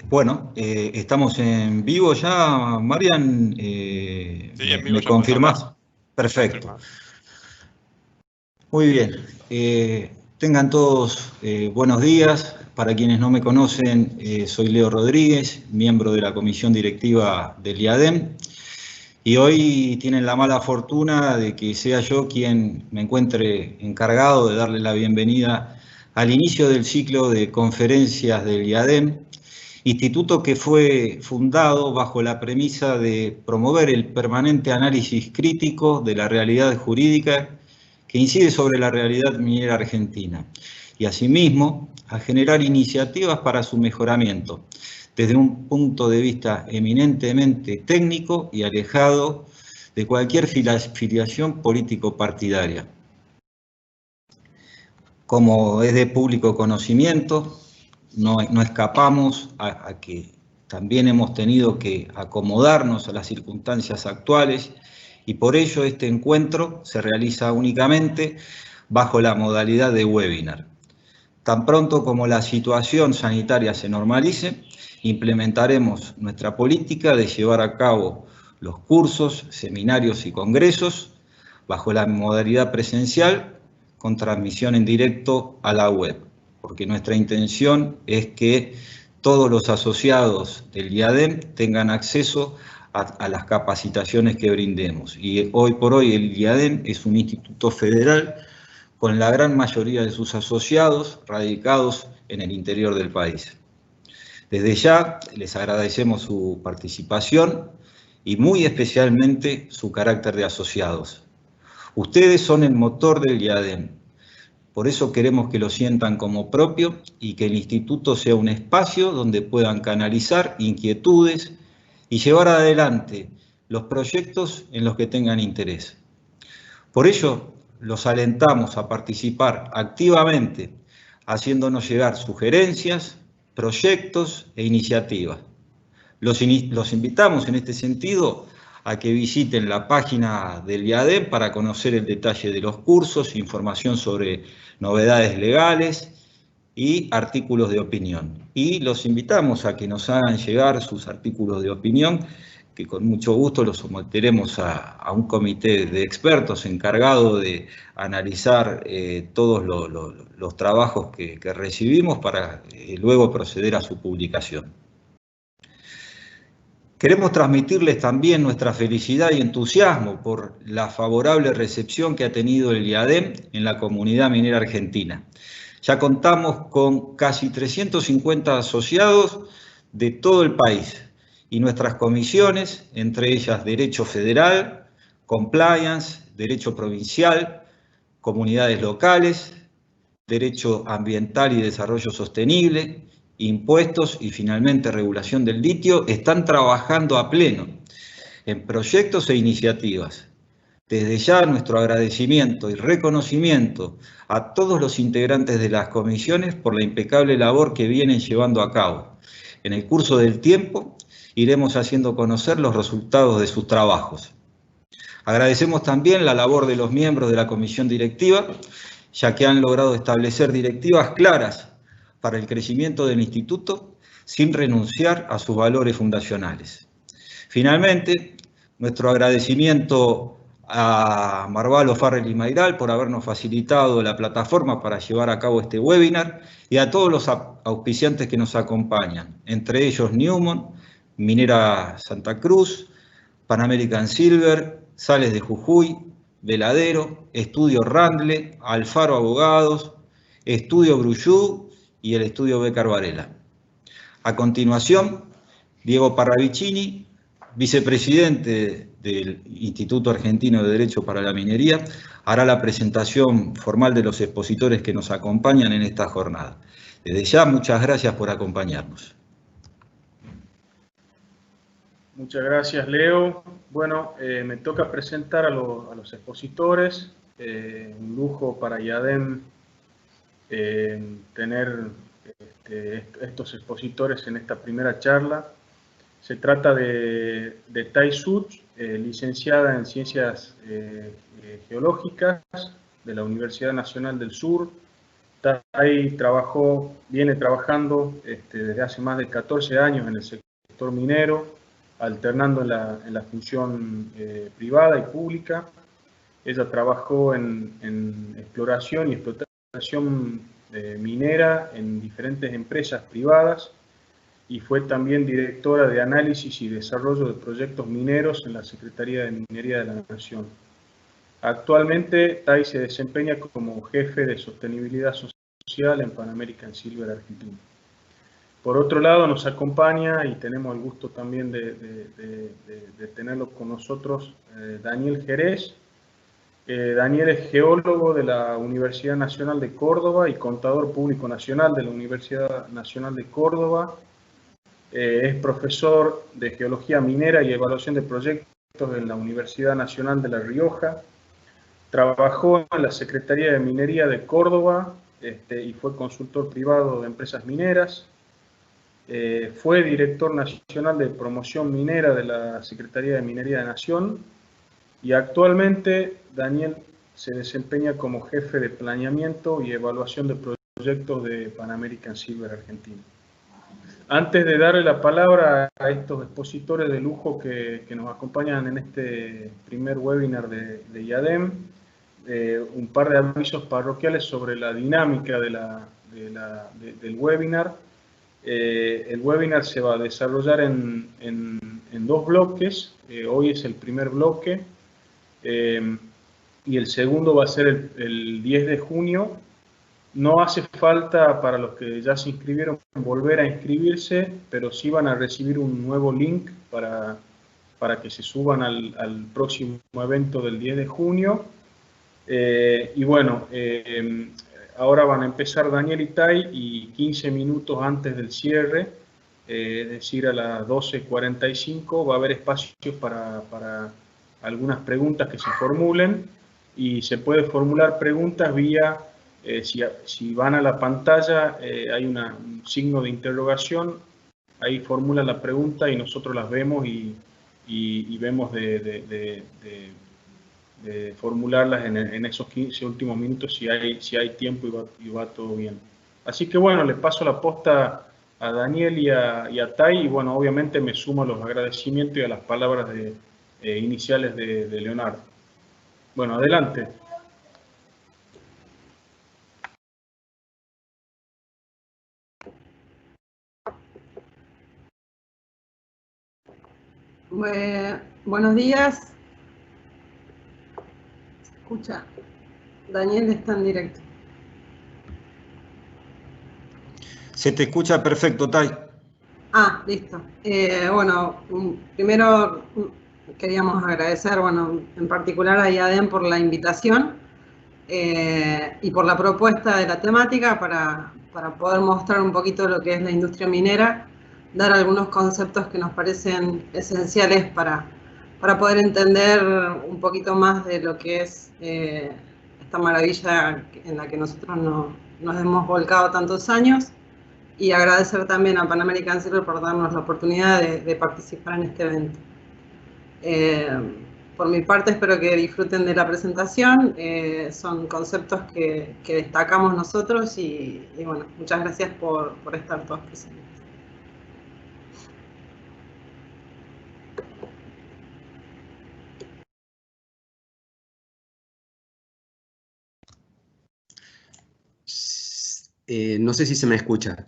Bueno, estamos en vivo ya, Marian. Sí, en vivo ¿Me ya puedes confirmás? hablar. Perfecto. Confirmado. Muy bien. Tengan todos buenos días. Para quienes no me conocen, soy Leo Rodríguez, miembro de la comisión directiva del IADEM. Y hoy tienen la mala fortuna de que sea yo quien me encuentre encargado de darle la bienvenida al inicio del ciclo de conferencias del IADEM, instituto que fue fundado bajo la premisa de promover el permanente análisis crítico de la realidad jurídica que incide sobre la realidad minera argentina y asimismo a generar iniciativas para su mejoramiento desde un punto de vista eminentemente técnico y alejado de cualquier filiación político-partidaria. Como es de público conocimiento, no escapamos a que también hemos tenido que acomodarnos a las circunstancias actuales y por ello este encuentro se realiza únicamente bajo la modalidad de webinar. Tan pronto como la situación sanitaria se normalice, implementaremos nuestra política de llevar a cabo los cursos, seminarios y congresos bajo la modalidad presencial con transmisión en directo a la web, porque nuestra intención es que todos los asociados del IADEM tengan acceso a las capacitaciones que brindemos. Y hoy por hoy el IADEM es un instituto federal con la gran mayoría de sus asociados radicados en el interior del país. Desde ya les agradecemos su participación y muy especialmente su carácter de asociados. Ustedes son el motor del IADEM, por eso queremos que lo sientan como propio y que el instituto sea un espacio donde puedan canalizar inquietudes y llevar adelante los proyectos en los que tengan interés. Por ello, los alentamos a participar activamente, haciéndonos llegar sugerencias, proyectos e iniciativas. Los invitamos en este sentido a que visiten la página del IADEM para conocer el detalle de los cursos, información sobre novedades legales y artículos de opinión. Y los invitamos a que nos hagan llegar sus artículos de opinión, que con mucho gusto los someteremos a un comité de expertos encargado de analizar todos los trabajos que recibimos para luego proceder a su publicación. Queremos transmitirles también nuestra felicidad y entusiasmo por la favorable recepción que ha tenido el IADEM en la comunidad minera argentina. Ya contamos con casi 350 asociados de todo el país y nuestras comisiones, entre ellas Derecho Federal, Compliance, Derecho Provincial, Comunidades Locales, Derecho Ambiental y Desarrollo Sostenible, Impuestos y finalmente Regulación del Litio, están trabajando a pleno en proyectos e iniciativas. Desde ya nuestro agradecimiento y reconocimiento a todos los integrantes de las comisiones por la impecable labor que vienen llevando a cabo. En el curso del tiempo iremos haciendo conocer los resultados de sus trabajos. Agradecemos también la labor de los miembros de la comisión directiva, ya que han logrado establecer directivas claras para el crecimiento del instituto sin renunciar a sus valores fundacionales. Finalmente, nuestro agradecimiento a Marvalo Farrell y Mayral por habernos facilitado la plataforma para llevar a cabo este webinar y a todos los auspiciantes que nos acompañan, entre ellos Newmont, Minera Santa Cruz, Pan American Silver, Sales de Jujuy, Veladero, Estudio Randle, Alfaro Abogados, Estudio Bruyú y el Estudio Becar Varela. A continuación, Diego Parravicini, vicepresidente del Instituto Argentino de Derecho para la Minería, hará la presentación formal de los expositores que nos acompañan en esta jornada. Desde ya, muchas gracias por acompañarnos. Muchas gracias, Leo. Bueno, me toca presentar a los expositores. Un lujo para IADEM tener estos expositores en esta primera charla. Se trata de Tai Such, licenciada en Ciencias Geológicas de la Universidad Nacional del Sur, TAI viene trabajando desde hace más de 14 años en el sector minero, alternando en la función privada y pública. Ella trabajó en exploración y explotación minera en diferentes empresas privadas y fue también directora de análisis y desarrollo de proyectos mineros en la Secretaría de Minería de la Nación. Actualmente, TAI se desempeña como jefe de sostenibilidad social en Pan American Silver Argentina. Por otro lado, nos acompaña y tenemos el gusto también de tenerlo con nosotros Daniel Jerez. Daniel es geólogo de la Universidad Nacional de Córdoba y contador público nacional de la Universidad Nacional de Córdoba. Es profesor de Geología Minera y Evaluación de Proyectos en la Universidad Nacional de La Rioja. Trabajó en la Secretaría de Minería de Córdoba y fue consultor privado de empresas mineras. Fue director nacional de promoción minera de la Secretaría de Minería de Nación y actualmente Daniel se desempeña como jefe de planeamiento y evaluación de proyectos de Pan American Silver Argentina. Antes de darle la palabra a estos expositores de lujo que nos acompañan en este primer webinar de IADEM, un par de avisos parroquiales sobre la dinámica del webinar. El webinar se va a desarrollar en dos bloques. Hoy es el primer bloque y el segundo va a ser el 10 de junio. No hace falta para los que ya se inscribieron volver a inscribirse, pero sí van a recibir un nuevo link para que se suban al próximo evento del 10 de junio. Y bueno, ahora van a empezar Daniel y TAI y 15 minutos antes del cierre, es decir, a las 12:45 va a haber espacios para algunas preguntas que se formulen y se puede formular preguntas vía, si van a la pantalla hay un signo de interrogación, ahí formula la pregunta y nosotros las vemos y vemos de formularlas en esos 15 últimos minutos si hay tiempo y va todo bien. Así que bueno, les paso la posta a Daniel y a TAI y bueno, obviamente me sumo a los agradecimientos y a las palabras iniciales de Leonardo. Bueno, adelante. Buenos días. ¿Se escucha? Daniel está en directo. Se te escucha perfecto, Tai. Ah, listo. Bueno, primero queríamos agradecer, bueno, en particular a IADEM por la invitación y por la propuesta de la temática para poder mostrar un poquito lo que es la industria minera, dar algunos conceptos que nos parecen esenciales para poder entender un poquito más de lo que es esta maravilla en la que nosotros nos hemos volcado tantos años. Y agradecer también a Pan American Silver por darnos la oportunidad de participar en este evento. Por mi parte, espero que disfruten de la presentación. Son conceptos que destacamos nosotros y bueno, muchas gracias por estar todos presentes. No sé si se me escucha.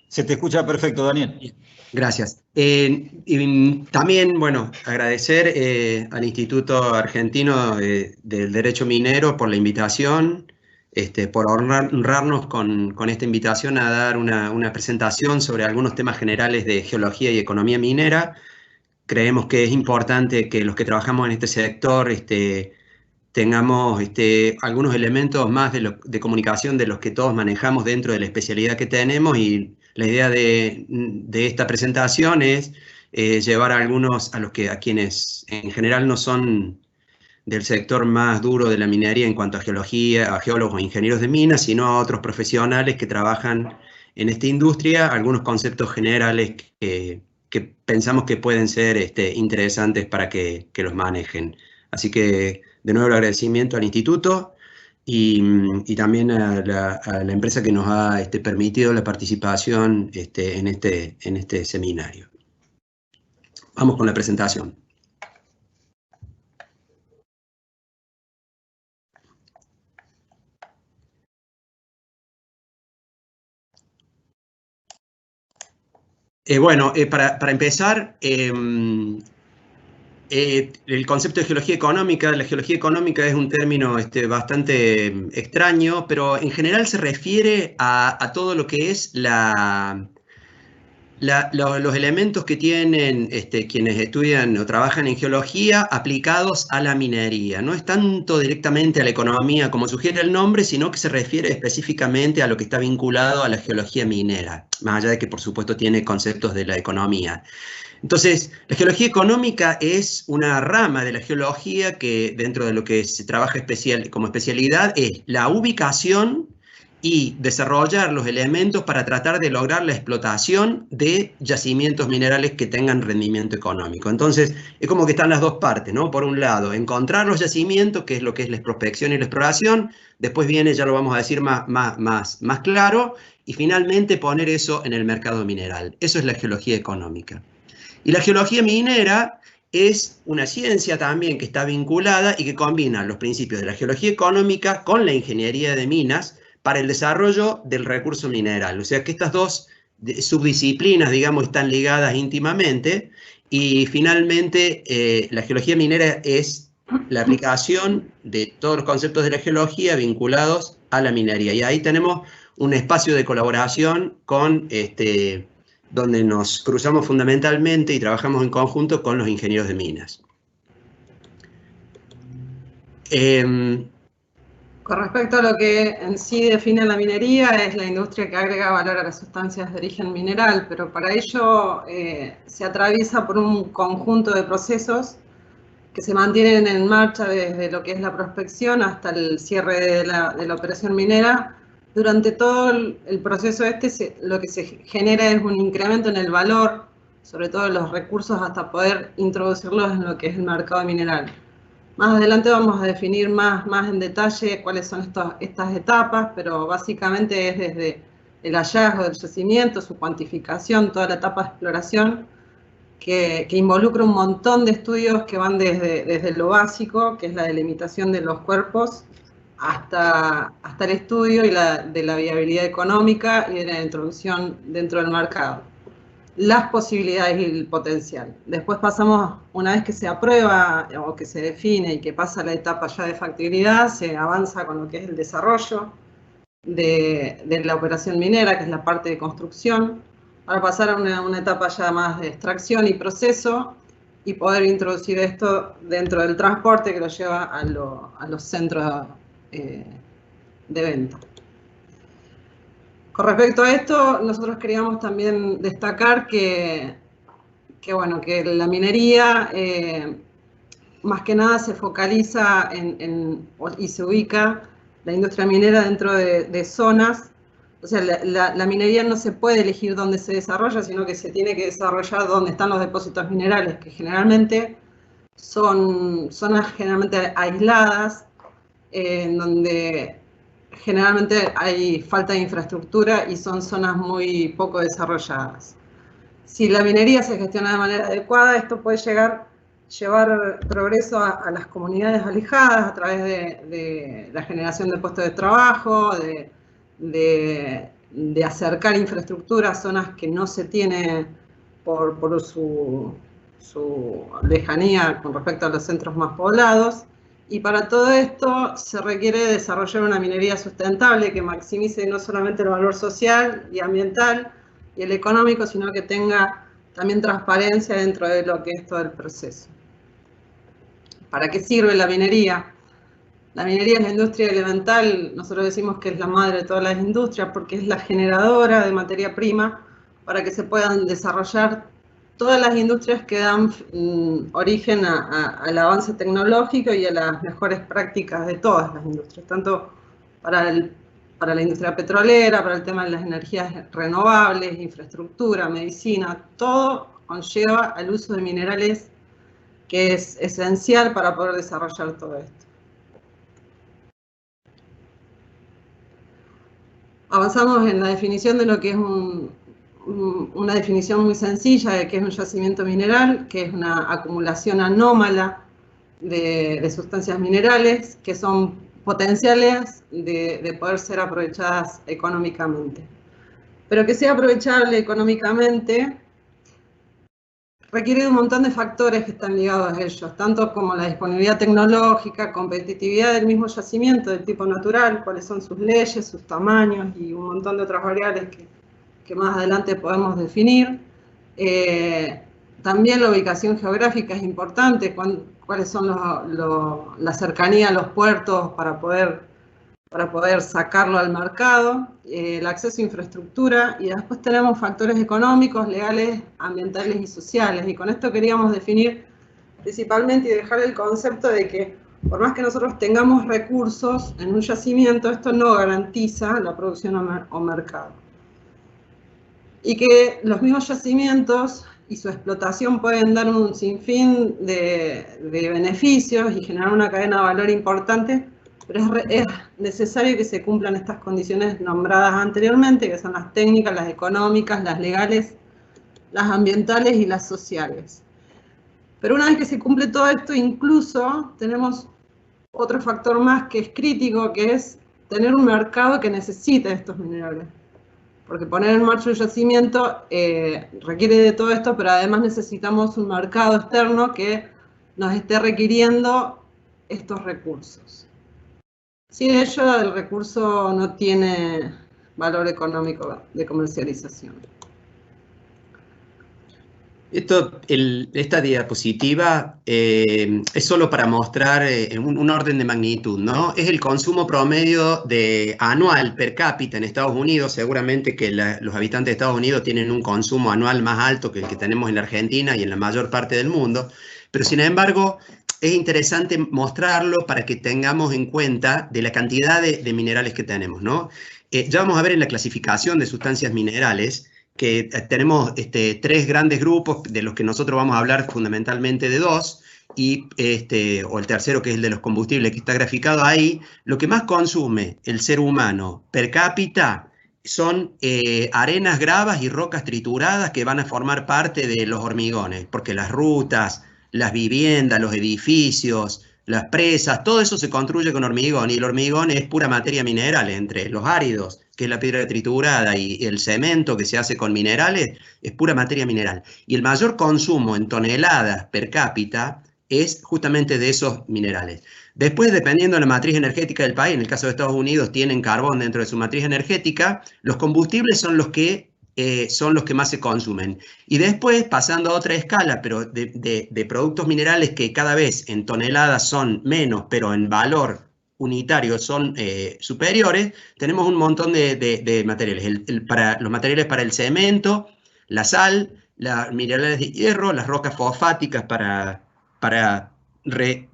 Se te escucha perfecto, Daniel. Gracias. Y también, bueno, agradecer al Instituto Argentino del Derecho Minero por la invitación, por honrarnos con esta invitación a dar una presentación sobre algunos temas generales de geología y economía minera. Creemos que es importante que los que trabajamos en este sector tengamos algunos elementos más de comunicación de los que todos manejamos dentro de la especialidad que tenemos, y la idea de esta presentación es llevar a quienes en general no son del sector más duro de la minería en cuanto a geología, a geólogos o ingenieros de minas, sino a otros profesionales que trabajan en esta industria, algunos conceptos generales que pensamos que pueden ser interesantes para que los manejen. Así que, de nuevo, el agradecimiento al instituto y también a la empresa que nos ha permitido la participación en este seminario. Vamos con la presentación. Para empezar, el concepto de geología económica, la geología económica es un término bastante extraño, pero en general se refiere a todo lo que es los elementos que tienen quienes estudian o trabajan en geología aplicados a la minería. No es tanto directamente a la economía como sugiere el nombre, sino que se refiere específicamente a lo que está vinculado a la geología minera, más allá de que por supuesto tiene conceptos de la economía. Entonces, la geología económica es una rama de la geología que dentro de lo que se trabaja como especialidad es la ubicación y desarrollar los elementos para tratar de lograr la explotación de yacimientos minerales que tengan rendimiento económico. Entonces, es como que están las dos partes, ¿no? Por un lado, encontrar los yacimientos, que es lo que es la prospección y la exploración, después viene, ya lo vamos a decir más claro, y finalmente poner eso en el mercado mineral. Eso es la geología económica. Y la geología minera es una ciencia también que está vinculada y que combina los principios de la geología económica con la ingeniería de minas para el desarrollo del recurso mineral. O sea que estas dos subdisciplinas, digamos, están ligadas íntimamente y finalmente la geología minera es la aplicación de todos los conceptos de la geología vinculados a la minería. Y ahí tenemos un espacio de colaboración con donde nos cruzamos fundamentalmente y trabajamos en conjunto con los ingenieros de minas. Con respecto a lo que en sí define la minería, es la industria que agrega valor a las sustancias de origen mineral, pero para ello se atraviesa por un conjunto de procesos que se mantienen en marcha desde lo que es la prospección hasta el cierre de la operación minera. Durante todo el proceso lo que se genera es un incremento en el valor, sobre todo de los recursos, hasta poder introducirlos en lo que es el mercado mineral. Más adelante vamos a definir más en detalle cuáles son estas etapas, pero básicamente es desde el hallazgo del yacimiento, su cuantificación, toda la etapa de exploración, que involucra un montón de estudios que van desde lo básico, que es la delimitación de los cuerpos, hasta el estudio de la viabilidad económica y de la introducción dentro del mercado. Las posibilidades y el potencial. Después pasamos, una vez que se aprueba o que se define y que pasa la etapa ya de factibilidad, se avanza con lo que es el desarrollo de la operación minera, que es la parte de construcción, para pasar a una etapa ya más de extracción y proceso y poder introducir esto dentro del transporte que lo lleva a los centros de venta. Con respecto a esto, nosotros queríamos también destacar que la minería más que nada se focaliza y se ubica la industria minera dentro de zonas. O sea, la minería no se puede elegir dónde se desarrolla, sino que se tiene que desarrollar donde están los depósitos minerales, que generalmente son zonas generalmente aisladas, en donde generalmente hay falta de infraestructura y son zonas muy poco desarrolladas. Si la minería se gestiona de manera adecuada, esto puede llevar progreso a las comunidades alejadas a través de la generación de puestos de trabajo, de acercar infraestructura a zonas que no se tiene por su lejanía con respecto a los centros más poblados. Y para todo esto se requiere desarrollar una minería sustentable que maximice no solamente el valor social y ambiental y el económico, sino que tenga también transparencia dentro de lo que es todo el proceso. ¿Para qué sirve la minería? La minería es la industria elemental, nosotros decimos que es la madre de todas las industrias porque es la generadora de materia prima para que se puedan desarrollar todas las industrias que dan origen al avance tecnológico y a las mejores prácticas de todas las industrias, tanto para la industria petrolera, para el tema de las energías renovables, infraestructura, medicina, todo conlleva al uso de minerales que es esencial para poder desarrollar todo esto. avanzamos en la definición de lo que es una definición muy sencilla de qué es un yacimiento mineral, que es una acumulación anómala de sustancias minerales que son potenciales de poder ser aprovechadas económicamente. Pero que sea aprovechable económicamente requiere de un montón de factores que están ligados a ellos, tanto como la disponibilidad tecnológica, competitividad del mismo yacimiento del tipo natural, cuáles son sus leyes, sus tamaños y un montón de otras variables que más adelante podemos definir. También la ubicación geográfica es importante, cuáles son la cercanía a los puertos para poder sacarlo al mercado, el acceso a infraestructura, y después tenemos factores económicos, legales, ambientales y sociales. Y con esto queríamos definir principalmente y dejar el concepto de que por más que nosotros tengamos recursos en un yacimiento, esto no garantiza la producción o mercado. Y que los mismos yacimientos y su explotación pueden dar un sinfín de beneficios y generar una cadena de valor importante, pero es necesario que se cumplan estas condiciones nombradas anteriormente, que son las técnicas, las económicas, las legales, las ambientales y las sociales. Pero una vez que se cumple todo esto, incluso tenemos otro factor más que es crítico, que es tener un mercado que necesite estos minerales. Porque poner en marcha un yacimiento requiere de todo esto, pero además necesitamos un mercado externo que nos esté requiriendo estos recursos. Sin ello, el recurso no tiene valor económico de comercialización. Esta diapositiva es solo para mostrar un orden de magnitud, ¿no? Es el consumo promedio anual per cápita en Estados Unidos. Seguramente que los habitantes de Estados Unidos tienen un consumo anual más alto que el que tenemos en la Argentina y en la mayor parte del mundo, pero sin embargo es interesante mostrarlo para que tengamos en cuenta de la cantidad de minerales que tenemos, ¿no? Ya vamos a ver en la clasificación de sustancias minerales que tenemos tres grandes grupos, de los que nosotros vamos a hablar fundamentalmente de dos, o el tercero, que es el de los combustibles, que está graficado ahí. Lo que más consume el ser humano per cápita son arenas, gravas y rocas trituradas que van a formar parte de los hormigones, porque las rutas, las viviendas, los edificios, las presas, todo eso se construye con hormigón, y el hormigón es pura materia mineral. Entre los áridos, que es la piedra triturada, y el cemento que se hace con minerales, es pura materia mineral. Y el mayor consumo en toneladas per cápita es justamente de esos minerales. Después, dependiendo de la matriz energética del país, en el caso de Estados Unidos tienen carbón dentro de su matriz energética, los combustibles son los que más se consumen. Y después, pasando a otra escala, pero de productos minerales que cada vez en toneladas son menos, pero en valor unitario son superiores, tenemos un montón de materiales. Los materiales para el cemento, la sal, los minerales de hierro, las rocas fosfáticas para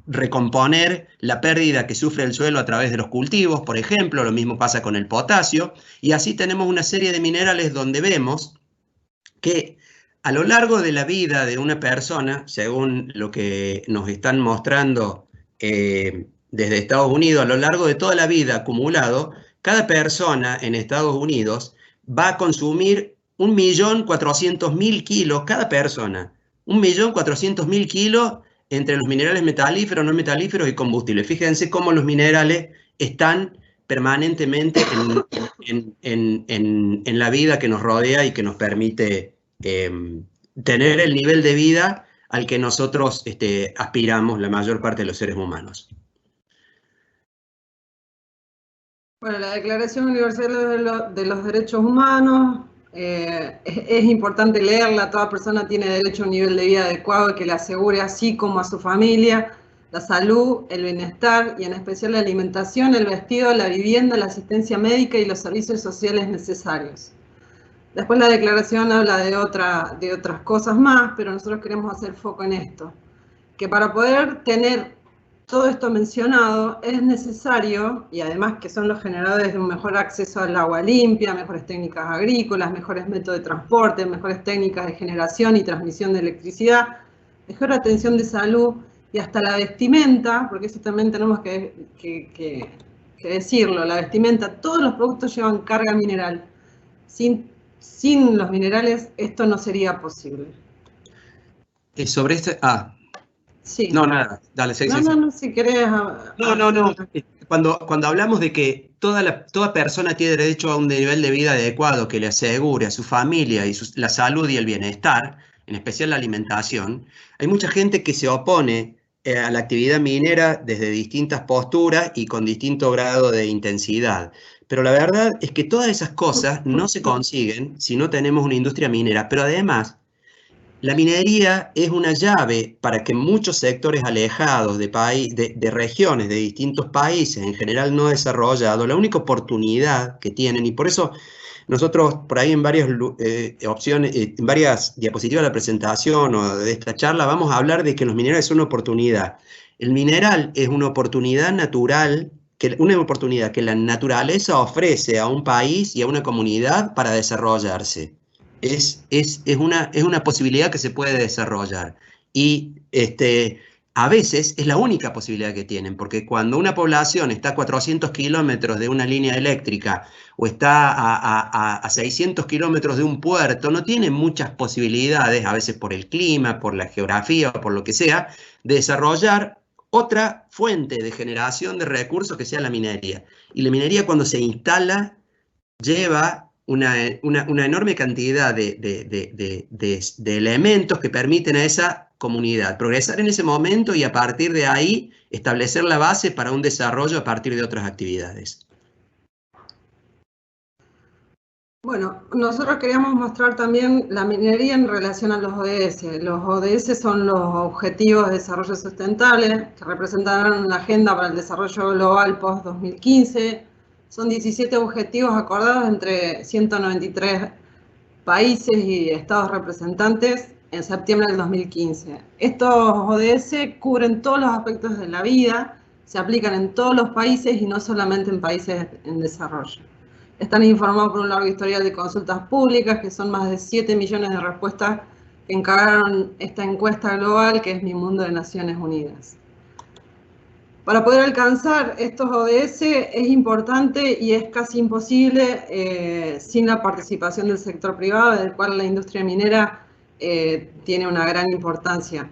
recomponer la pérdida que sufre el suelo a través de los cultivos, por ejemplo. Lo mismo pasa con el potasio, y así tenemos una serie de minerales donde vemos que a lo largo de la vida de una persona, según lo que nos están mostrando desde Estados Unidos, a lo largo de toda la vida acumulado, cada persona en Estados Unidos va a consumir 1.400.000 kilos, cada persona, 1.400.000 kilos entre los minerales metalíferos, no metalíferos y combustibles. Fíjense cómo los minerales están permanentemente en la vida que nos rodea y que nos permite tener el nivel de vida al que nosotros aspiramos la mayor parte de los seres humanos. Bueno, la Declaración Universal de los Derechos Humanos, es importante leerla. Toda persona tiene derecho a un nivel de vida adecuado que le asegure, así como a su familia, la salud, el bienestar y en especial la alimentación, el vestido, la vivienda, la asistencia médica y los servicios sociales necesarios. Después la declaración habla de otras cosas más, pero nosotros queremos hacer foco en esto, que para poder tener todo esto mencionado es necesario, y además que son los generadores de un mejor acceso al agua limpia, mejores técnicas agrícolas, mejores métodos de transporte, mejores técnicas de generación y transmisión de electricidad, mejor atención de salud y hasta la vestimenta, porque eso también tenemos que que decirlo, la vestimenta, todos los productos llevan carga mineral. Sin los minerales esto no sería posible. Sobre este... Sí. No, nada, dale, sí. No, si querés... No. Cuando hablamos de que toda persona tiene derecho a un nivel de vida adecuado que le asegure a su familia y la salud y el bienestar, en especial la alimentación, hay mucha gente que se opone a la actividad minera desde distintas posturas y con distinto grado de intensidad. Pero la verdad es que todas esas cosas no se consiguen si no tenemos una industria minera. Pero además, la minería es una llave para que muchos sectores alejados de regiones de distintos países, en general no desarrollados, la única oportunidad que tienen, y por eso nosotros por ahí en varias opciones, en varias diapositivas de la presentación o de esta charla, vamos a hablar de que los minerales son una oportunidad. El mineral es una oportunidad natural, una oportunidad que la naturaleza ofrece a un país y a una comunidad para desarrollarse. Es una posibilidad que se puede desarrollar. Y a veces es la única posibilidad que tienen, porque cuando una población está a 400 kilómetros de una línea eléctrica o está a 600 kilómetros de un puerto, no tiene muchas posibilidades, a veces por el clima, por la geografía o por lo que sea, de desarrollar otra fuente de generación de recursos que sea la minería. Y la minería, cuando se instala, lleva una enorme cantidad de elementos que permiten a esa comunidad progresar en ese momento y a partir de ahí establecer la base para un desarrollo a partir de otras actividades. Bueno, nosotros queríamos mostrar también la minería en relación a los ODS. Los ODS son los Objetivos de Desarrollo Sustentable, que representan la Agenda para el Desarrollo Global post-2015. Son 17 objetivos acordados entre 193 países y estados representantes en septiembre del 2015. Estos ODS cubren todos los aspectos de la vida, se aplican en todos los países y no solamente en países en desarrollo. Están informados por un largo historial de consultas públicas, que son más de 7 millones de respuestas que encargaron esta encuesta global, que es Mi Mundo de Naciones Unidas. Para poder alcanzar estos ODS es importante y es casi imposible sin la participación del sector privado, del cual la industria minera tiene una gran importancia.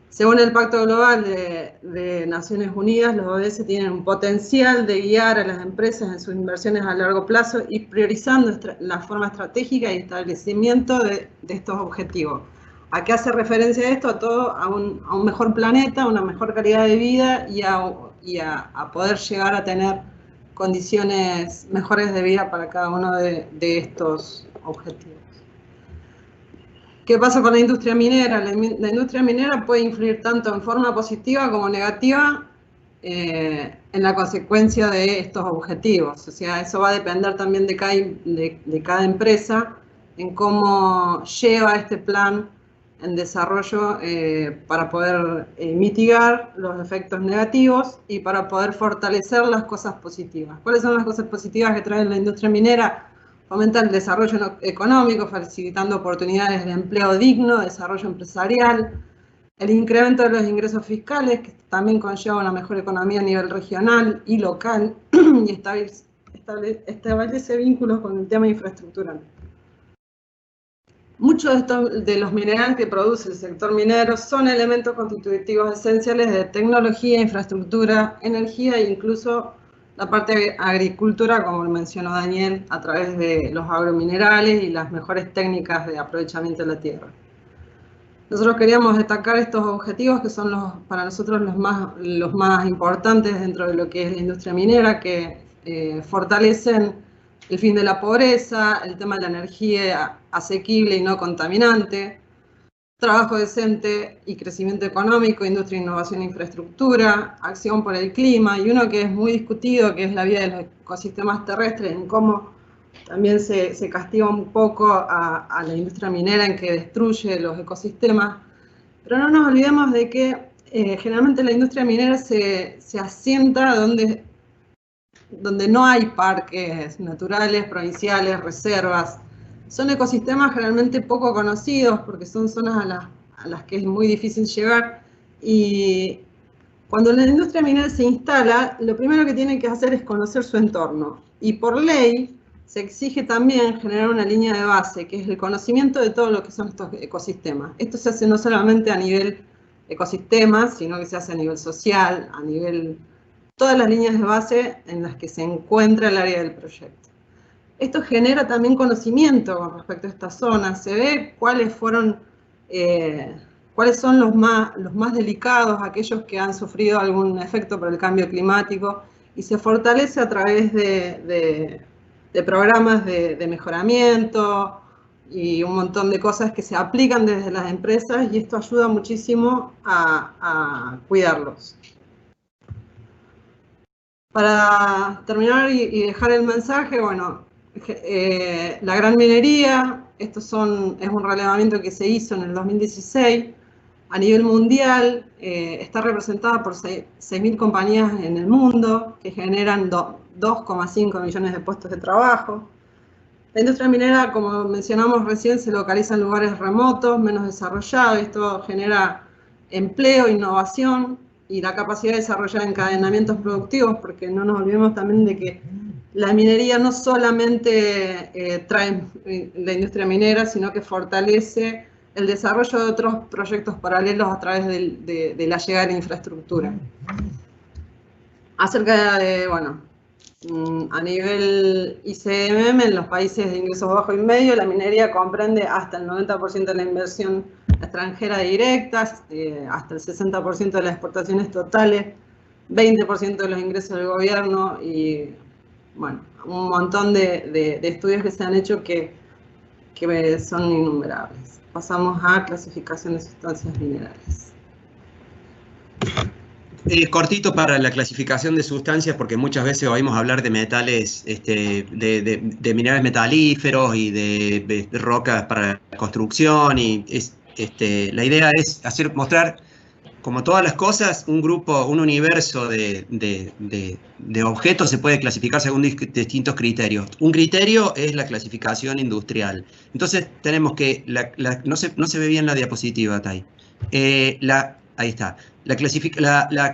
Según el Pacto Global de Naciones Unidas, los ODS tienen un potencial de guiar a las empresas en sus inversiones a largo plazo y priorizando la forma estratégica y establecimiento de estos objetivos. ¿A qué hace referencia esto? A un mejor planeta, a una mejor calidad de vida y a poder llegar a tener condiciones mejores de vida para cada uno de estos objetivos. ¿Qué pasa con la industria minera? La industria minera puede influir tanto en forma positiva como negativa en la consecuencia de estos objetivos. O sea, eso va a depender también de cada empresa en cómo lleva este plan en desarrollo para poder mitigar los efectos negativos y para poder fortalecer las cosas positivas. ¿Cuáles son las cosas positivas que trae la industria minera? Fomenta el desarrollo económico, facilitando oportunidades de empleo digno, desarrollo empresarial, el incremento de los ingresos fiscales, que también conlleva una mejor economía a nivel regional y local, y establece vínculos con el tema infraestructural. Muchos de los minerales que produce el sector minero son elementos constitutivos esenciales de tecnología, infraestructura, energía e incluso la parte de agricultura, como mencionó Daniel, a través de los agrominerales y las mejores técnicas de aprovechamiento de la tierra. Nosotros queríamos destacar estos objetivos que son para nosotros los más importantes dentro de lo que es la industria minera, que fortalecen el fin de la pobreza, el tema de la energía asequible y no contaminante, trabajo decente y crecimiento económico, industria, innovación e infraestructura, acción por el clima, y uno que es muy discutido, que es la vida de los ecosistemas terrestres, en cómo también se castiga un poco a la industria minera en que destruye los ecosistemas. Pero no nos olvidemos de que generalmente la industria minera se asienta donde no hay parques naturales, provinciales, reservas. Son ecosistemas generalmente poco conocidos porque son zonas a las que es muy difícil llegar y Cuando la industria minera se instala, lo primero que tiene que hacer es conocer su entorno. Y por ley se exige también generar una línea de base, que es el conocimiento de todo lo que son estos ecosistemas. Esto se hace no solamente a nivel ecosistema, sino que se hace a nivel social, a nivel... todas las líneas de base en las que se encuentra el área del proyecto. Esto genera también conocimiento con respecto a estas zonas, se ve cuáles son los más delicados, aquellos que han sufrido algún efecto por el cambio climático, y se fortalece a través de programas de mejoramiento y un montón de cosas que se aplican desde las empresas, y esto ayuda muchísimo a cuidarlos. Para terminar y dejar el mensaje, bueno, la gran minería, es un relevamiento que se hizo en el 2016, a nivel mundial, está representada por 6.000 compañías en el mundo, que generan 2,5 millones de puestos de trabajo. La industria minera, como mencionamos recién, se localiza en lugares remotos, menos desarrollados, y esto genera empleo, innovación y la capacidad de desarrollar encadenamientos productivos, porque no nos olvidemos también de que la minería no solamente trae la industria minera, sino que fortalece el desarrollo de otros proyectos paralelos a través de la llegada de la infraestructura. Acerca de, bueno, a nivel ICMM, en los países de ingresos bajos y medio, la minería comprende hasta el 90% de la inversión extranjera directa, hasta el 60% de las exportaciones totales, 20% de los ingresos del gobierno y, bueno, un montón de estudios que se han hecho que son innumerables. Pasamos a clasificación de sustancias minerales. Cortito para la clasificación de sustancias, porque muchas veces oímos hablar de metales, de minerales metalíferos y de rocas para la construcción, y la idea es mostrar, como todas las cosas, un universo de objetos se puede clasificar según distintos criterios. Un criterio es la clasificación industrial. Entonces tenemos que, no se ve bien la diapositiva, Tai. Ahí está. La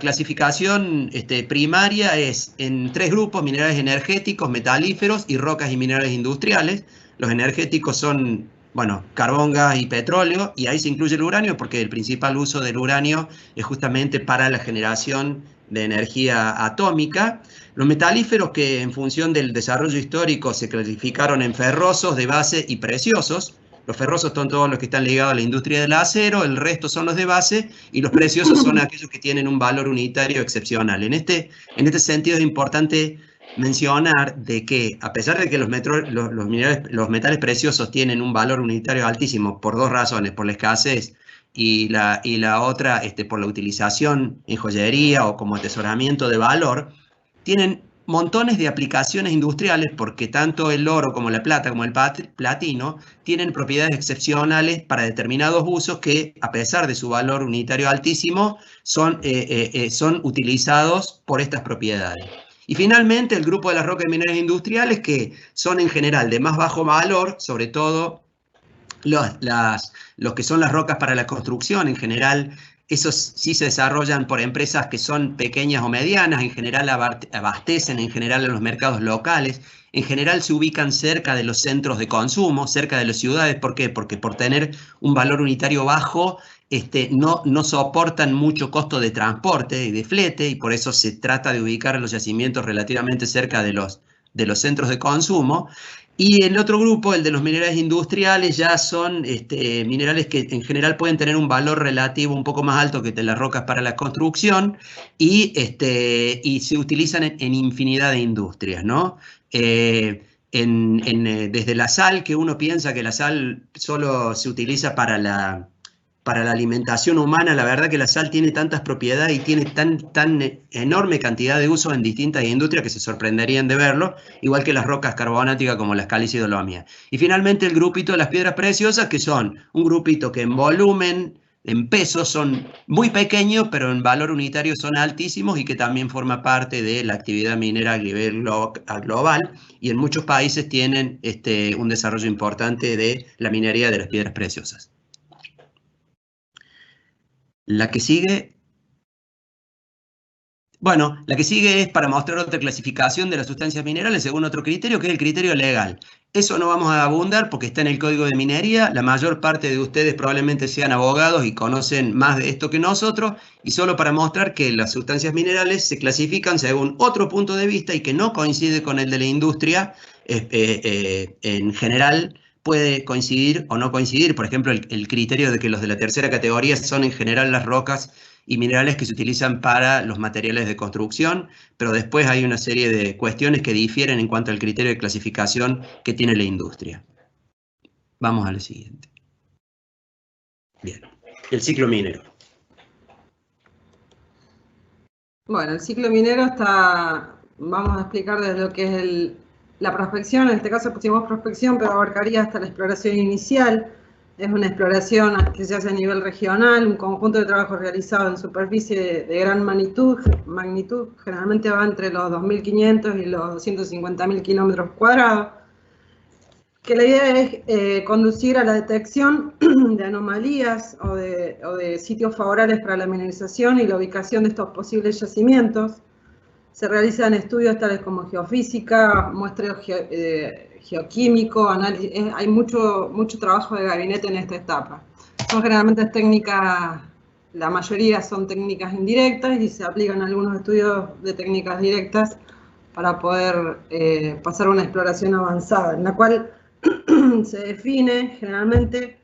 clasificación primaria es en 3 grupos: minerales energéticos, metalíferos y rocas y minerales industriales. Los energéticos son, bueno, carbón, gas y petróleo, y ahí se incluye el uranio, porque el principal uso del uranio es justamente para la generación de energía atómica. Los metalíferos, que en función del desarrollo histórico se clasificaron en ferrosos, de base y preciosos. Los ferrosos son todos los que están ligados a la industria del acero, el resto son los de base, y los preciosos son aquellos que tienen un valor unitario excepcional. En este sentido es importante mencionar de que, a pesar de que los metales preciosos tienen un valor unitario altísimo por 2 razones: por la escasez y la otra por la utilización en joyería o como atesoramiento de valor, tienen montones de aplicaciones industriales, porque tanto el oro como la plata como el platino tienen propiedades excepcionales para determinados usos que, a pesar de su valor unitario altísimo, son utilizados por estas propiedades. Y finalmente, el grupo de las rocas y minerales industriales, que son en general de más bajo valor, sobre todo los que son las rocas para la construcción. En general, esos sí se desarrollan por empresas que son pequeñas o medianas, en general abastecen en general a los mercados locales, en general se ubican cerca de los centros de consumo, cerca de las ciudades. ¿Por qué? Porque por tener un valor unitario bajo, no soportan mucho costo de transporte y de flete, y por eso se trata de ubicar los yacimientos relativamente cerca de los centros de consumo. Y el otro grupo, el de los minerales industriales, ya son minerales que en general pueden tener un valor relativo un poco más alto que de las rocas para la construcción, y se utilizan en infinidad de industrias, ¿no? Desde la sal, que uno piensa que la sal solo se utiliza para la alimentación humana. La verdad que la sal tiene tantas propiedades y tiene tan enorme cantidad de usos en distintas industrias que se sorprenderían de verlo, igual que las rocas carbonáticas como la caliza y dolomia. Y finalmente el grupito de las piedras preciosas, que son un grupito que en volumen, en pesos, son muy pequeños, pero en valor unitario son altísimos, y que también forma parte de la actividad minera a nivel global, y en muchos países tienen un desarrollo importante de la minería de las piedras preciosas. La que sigue Bueno, la que sigue es para mostrar otra clasificación de las sustancias minerales según otro criterio, que es el criterio legal. Eso no vamos a abundar porque está en el Código de Minería. La mayor parte de ustedes probablemente sean abogados y conocen más de esto que nosotros. Y solo para mostrar que las sustancias minerales se clasifican según otro punto de vista y que no coincide con el de la industria, en general puede coincidir o no coincidir. Por ejemplo, el criterio de que los de la tercera categoría son en general las rocas y minerales que se utilizan para los materiales de construcción, pero después hay una serie de cuestiones que difieren en cuanto al criterio de clasificación que tiene la industria. Vamos a lo siguiente. Bien, el ciclo minero. Bueno, el ciclo minero está, vamos a explicar desde lo que es la prospección. En este caso pusimos prospección, pero abarcaría hasta la exploración inicial. Es una exploración que se hace a nivel regional, un conjunto de trabajos realizados en superficie de gran magnitud, generalmente va entre los 2.500 y los 250.000 kilómetros cuadrados, que la idea es conducir a la detección de anomalías o de sitios favorables para la mineralización y la ubicación de estos posibles yacimientos. Se realizan estudios tales como geofísica, muestreo geoquímico, análisis. Hay mucho trabajo de gabinete en esta etapa. Son generalmente técnicas, la mayoría son técnicas indirectas y se aplican algunos estudios de técnicas directas para poder pasar a una exploración avanzada, en la cual se define generalmente,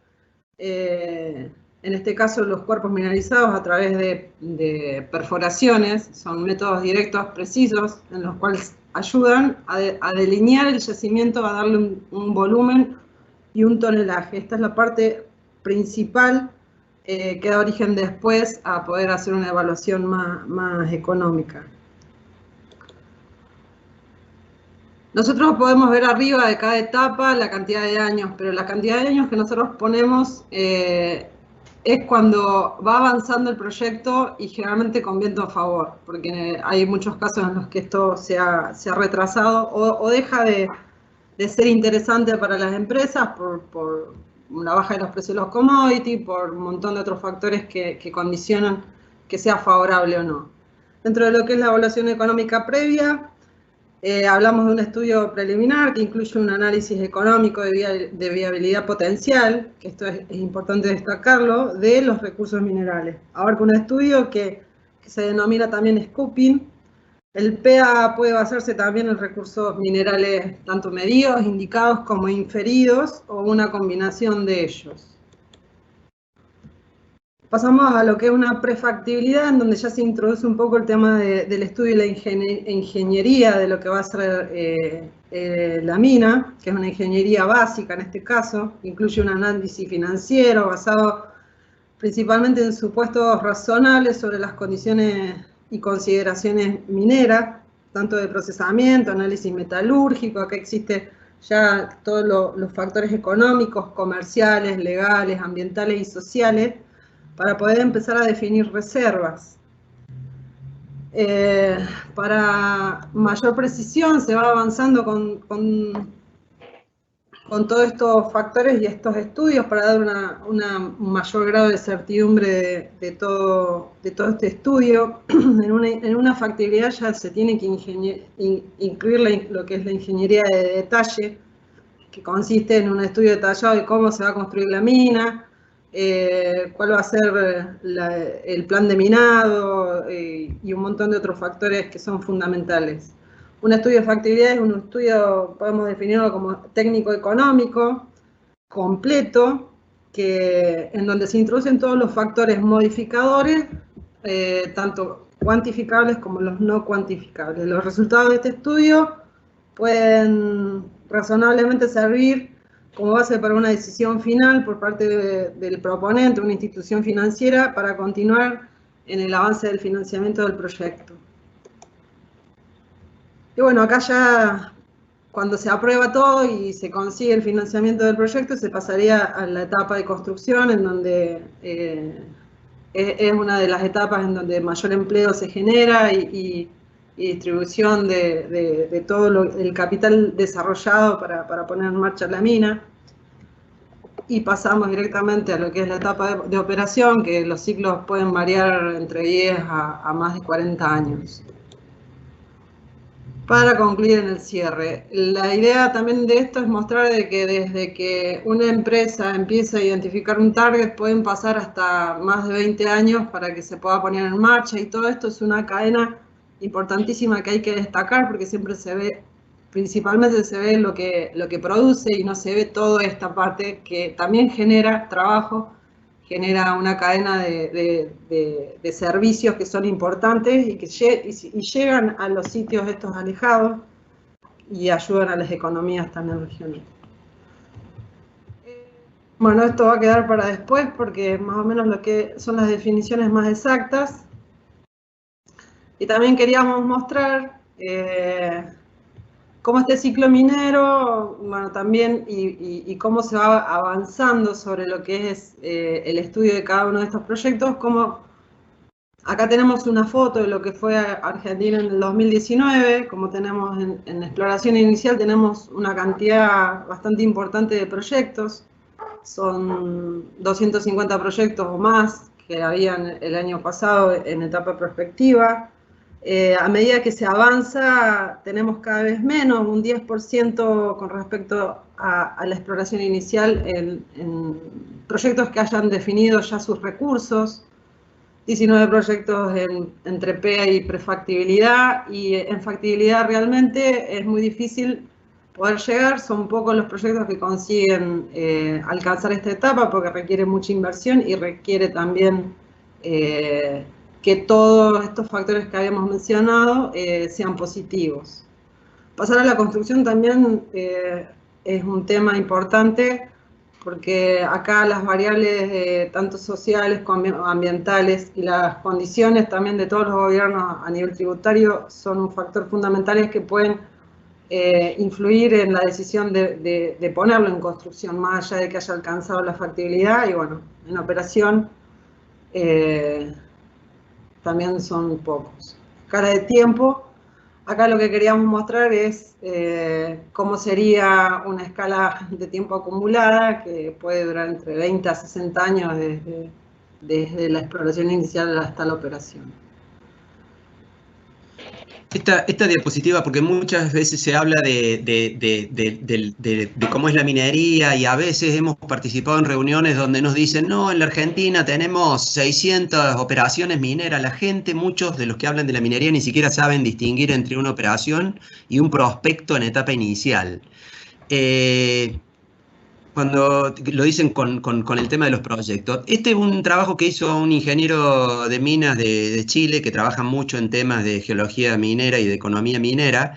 en este caso, los cuerpos mineralizados a través de perforaciones. Son métodos directos precisos en los cuales ayudan a delinear el yacimiento, a darle un volumen y un tonelaje. Esta es la parte principal que da origen después a poder hacer una evaluación más económica. Nosotros podemos ver arriba de cada etapa la cantidad de años, pero la cantidad de años que nosotros ponemos es cuando va avanzando el proyecto y generalmente con viento a favor, porque hay muchos casos en los que esto se ha retrasado o deja de ser interesante para las empresas por la baja de los precios de los commodities, por un montón de otros factores que condicionan que sea favorable o no. Dentro de lo que es la evaluación económica previa, hablamos de un estudio preliminar que incluye un análisis económico de viabilidad potencial, que esto es importante destacarlo, de los recursos minerales. Abarca un estudio que se denomina también scoping. El PEA puede basarse también en recursos minerales tanto medidos, indicados como inferidos, o una combinación de ellos. Pasamos a lo que es una prefactibilidad, en donde ya se introduce un poco el tema del estudio y la ingeniería de lo que va a ser la mina, que es una ingeniería básica en este caso. Incluye un análisis financiero basado principalmente en supuestos razonables sobre las condiciones y consideraciones mineras, tanto de procesamiento, análisis metalúrgico. Acá existe ya todos los factores económicos, comerciales, legales, ambientales y sociales, para poder empezar a definir reservas. Para mayor precisión se va avanzando con todos estos factores y estos estudios para dar un mayor grado de certidumbre de todo este estudio. En una factibilidad ya se tiene que incluir lo que es la ingeniería de detalle, que consiste en un estudio detallado de cómo se va a construir la mina, cuál va a ser el plan de minado y un montón de otros factores que son fundamentales. Un estudio de factibilidad es un estudio, podemos definirlo como técnico-económico, completo, en donde se introducen todos los factores modificadores, tanto cuantificables como los no cuantificables. Los resultados de este estudio pueden razonablemente servir como base para una decisión final por parte del proponente, una institución financiera, para continuar en el avance del financiamiento del proyecto. Y bueno, acá ya, cuando se aprueba todo y se consigue el financiamiento del proyecto, se pasaría a la etapa de construcción, en donde es una de las etapas en donde mayor empleo se genera y distribución de todo el capital desarrollado para poner en marcha la mina. y pasamos directamente a lo que es la etapa de operación, que los ciclos pueden variar entre 10 a más de 40 años. Para concluir en el cierre, la idea también de esto es mostrar de que desde que una empresa empieza a identificar un target pueden pasar hasta más de 20 años para que se pueda poner en marcha, y todo esto es una cadena importantísima que hay que destacar porque siempre se ve, principalmente se ve lo que produce y no se ve toda esta parte que también genera trabajo, genera una cadena de servicios que son importantes y que llegan a los sitios estos alejados y ayudan a las economías también regionales. Bueno, esto va a quedar para después porque más o menos lo que son las definiciones más exactas. Y también queríamos mostrar cómo este ciclo minero, bueno, también, y cómo se va avanzando sobre lo que es el estudio de cada uno de estos proyectos, como acá tenemos una foto de lo que fue Argentina en el 2019, como tenemos en exploración inicial, tenemos una cantidad bastante importante de proyectos, son 250 proyectos o más que habían el año pasado en etapa prospectiva. A medida que se avanza, tenemos cada vez menos, un 10% con respecto a la exploración inicial en proyectos que hayan definido ya sus recursos, 19 proyectos entre PEA y prefactibilidad, y en factibilidad realmente es muy difícil poder llegar, son pocos los proyectos que consiguen alcanzar esta etapa porque requiere mucha inversión y requiere también que todos estos factores que habíamos mencionado sean positivos. Pasar a la construcción también es un tema importante porque acá las variables tanto sociales como ambientales y las condiciones también de todos los gobiernos a nivel tributario son un factor fundamental que pueden influir en la decisión de ponerlo en construcción, más allá de que haya alcanzado la factibilidad, y bueno, en operación también son pocos. Cara de tiempo, acá lo que queríamos mostrar es cómo sería una escala de tiempo acumulada que puede durar entre 20 a 60 años desde la exploración inicial hasta la operación. Esta diapositiva, porque muchas veces se habla de cómo es la minería, y a veces hemos participado en reuniones donde nos dicen, no, en la Argentina tenemos 600 operaciones mineras. La gente, muchos de los que hablan de la minería ni siquiera saben distinguir entre una operación y un prospecto en etapa inicial. Cuando lo dicen con el tema de los proyectos. Este es un trabajo que hizo un ingeniero de minas de Chile que trabaja mucho en temas de geología minera y de economía minera,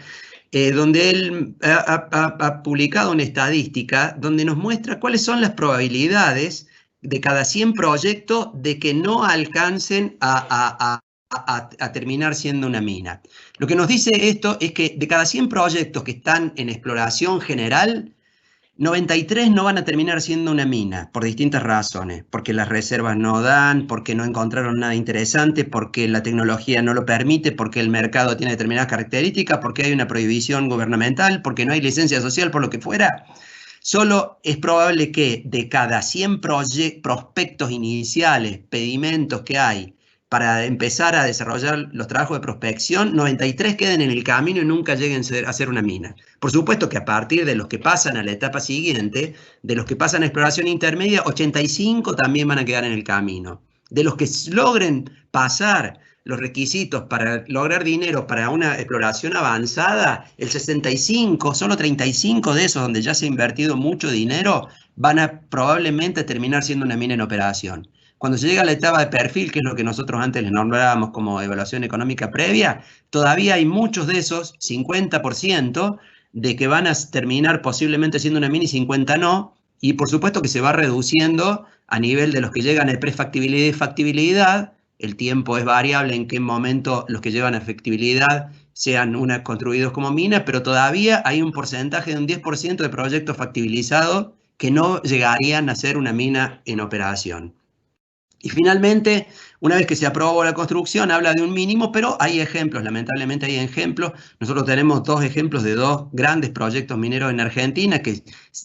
donde él ha publicado una estadística donde nos muestra cuáles son las probabilidades de cada 100 proyectos de que no alcancen a terminar siendo una mina. Lo que nos dice esto es que de cada 100 proyectos que están en exploración general, 93 no van a terminar siendo una mina, por distintas razones, porque las reservas no dan, porque no encontraron nada interesante, porque la tecnología no lo permite, porque el mercado tiene determinadas características, porque hay una prohibición gubernamental, porque no hay licencia social, por lo que fuera. Solo es probable que de cada 100 prospectos iniciales, pedimentos que hay, para empezar a desarrollar los trabajos de prospección, 93 queden en el camino y nunca lleguen a ser una mina. Por supuesto que a partir de los que pasan a la etapa siguiente, de los que pasan a exploración intermedia, 85 también van a quedar en el camino. De los que logren pasar los requisitos para lograr dinero para una exploración avanzada, el 65, solo 35 de esos donde ya se ha invertido mucho dinero, van a probablemente terminar siendo una mina en operación. Cuando se llega a la etapa de perfil, que es lo que nosotros antes le nombrábamos como evaluación económica previa, todavía hay muchos de esos, 50%, de que van a terminar posiblemente siendo una mina y 50 no, y por supuesto que se va reduciendo a nivel de los que llegan a prefactibilidad y factibilidad. El tiempo es variable en qué momento los que llevan a factibilidad sean construidos como minas, pero todavía hay un porcentaje de un 10% de proyectos factibilizados que no llegarían a ser una mina en operación. Y finalmente, una vez que se aprobó la construcción, habla de un mínimo, pero hay ejemplos, lamentablemente hay ejemplos. Nosotros tenemos dos ejemplos de dos grandes proyectos mineros en Argentina,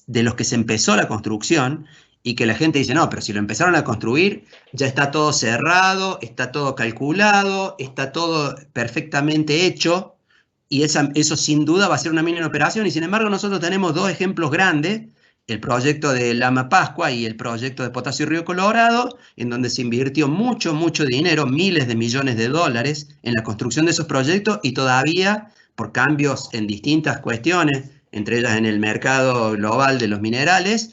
de los que se empezó la construcción y que la gente dice, no, pero si lo empezaron a construir, ya está todo cerrado, está todo calculado, está todo perfectamente hecho, y eso sin duda va a ser una mina en operación, y sin embargo nosotros tenemos dos ejemplos grandes, el proyecto de Lama Pascua y el proyecto de Potasio Río Colorado, en donde se invirtió mucho, mucho dinero, miles de millones de dólares en la construcción de esos proyectos, y todavía, por cambios en distintas cuestiones, entre ellas en el mercado global de los minerales,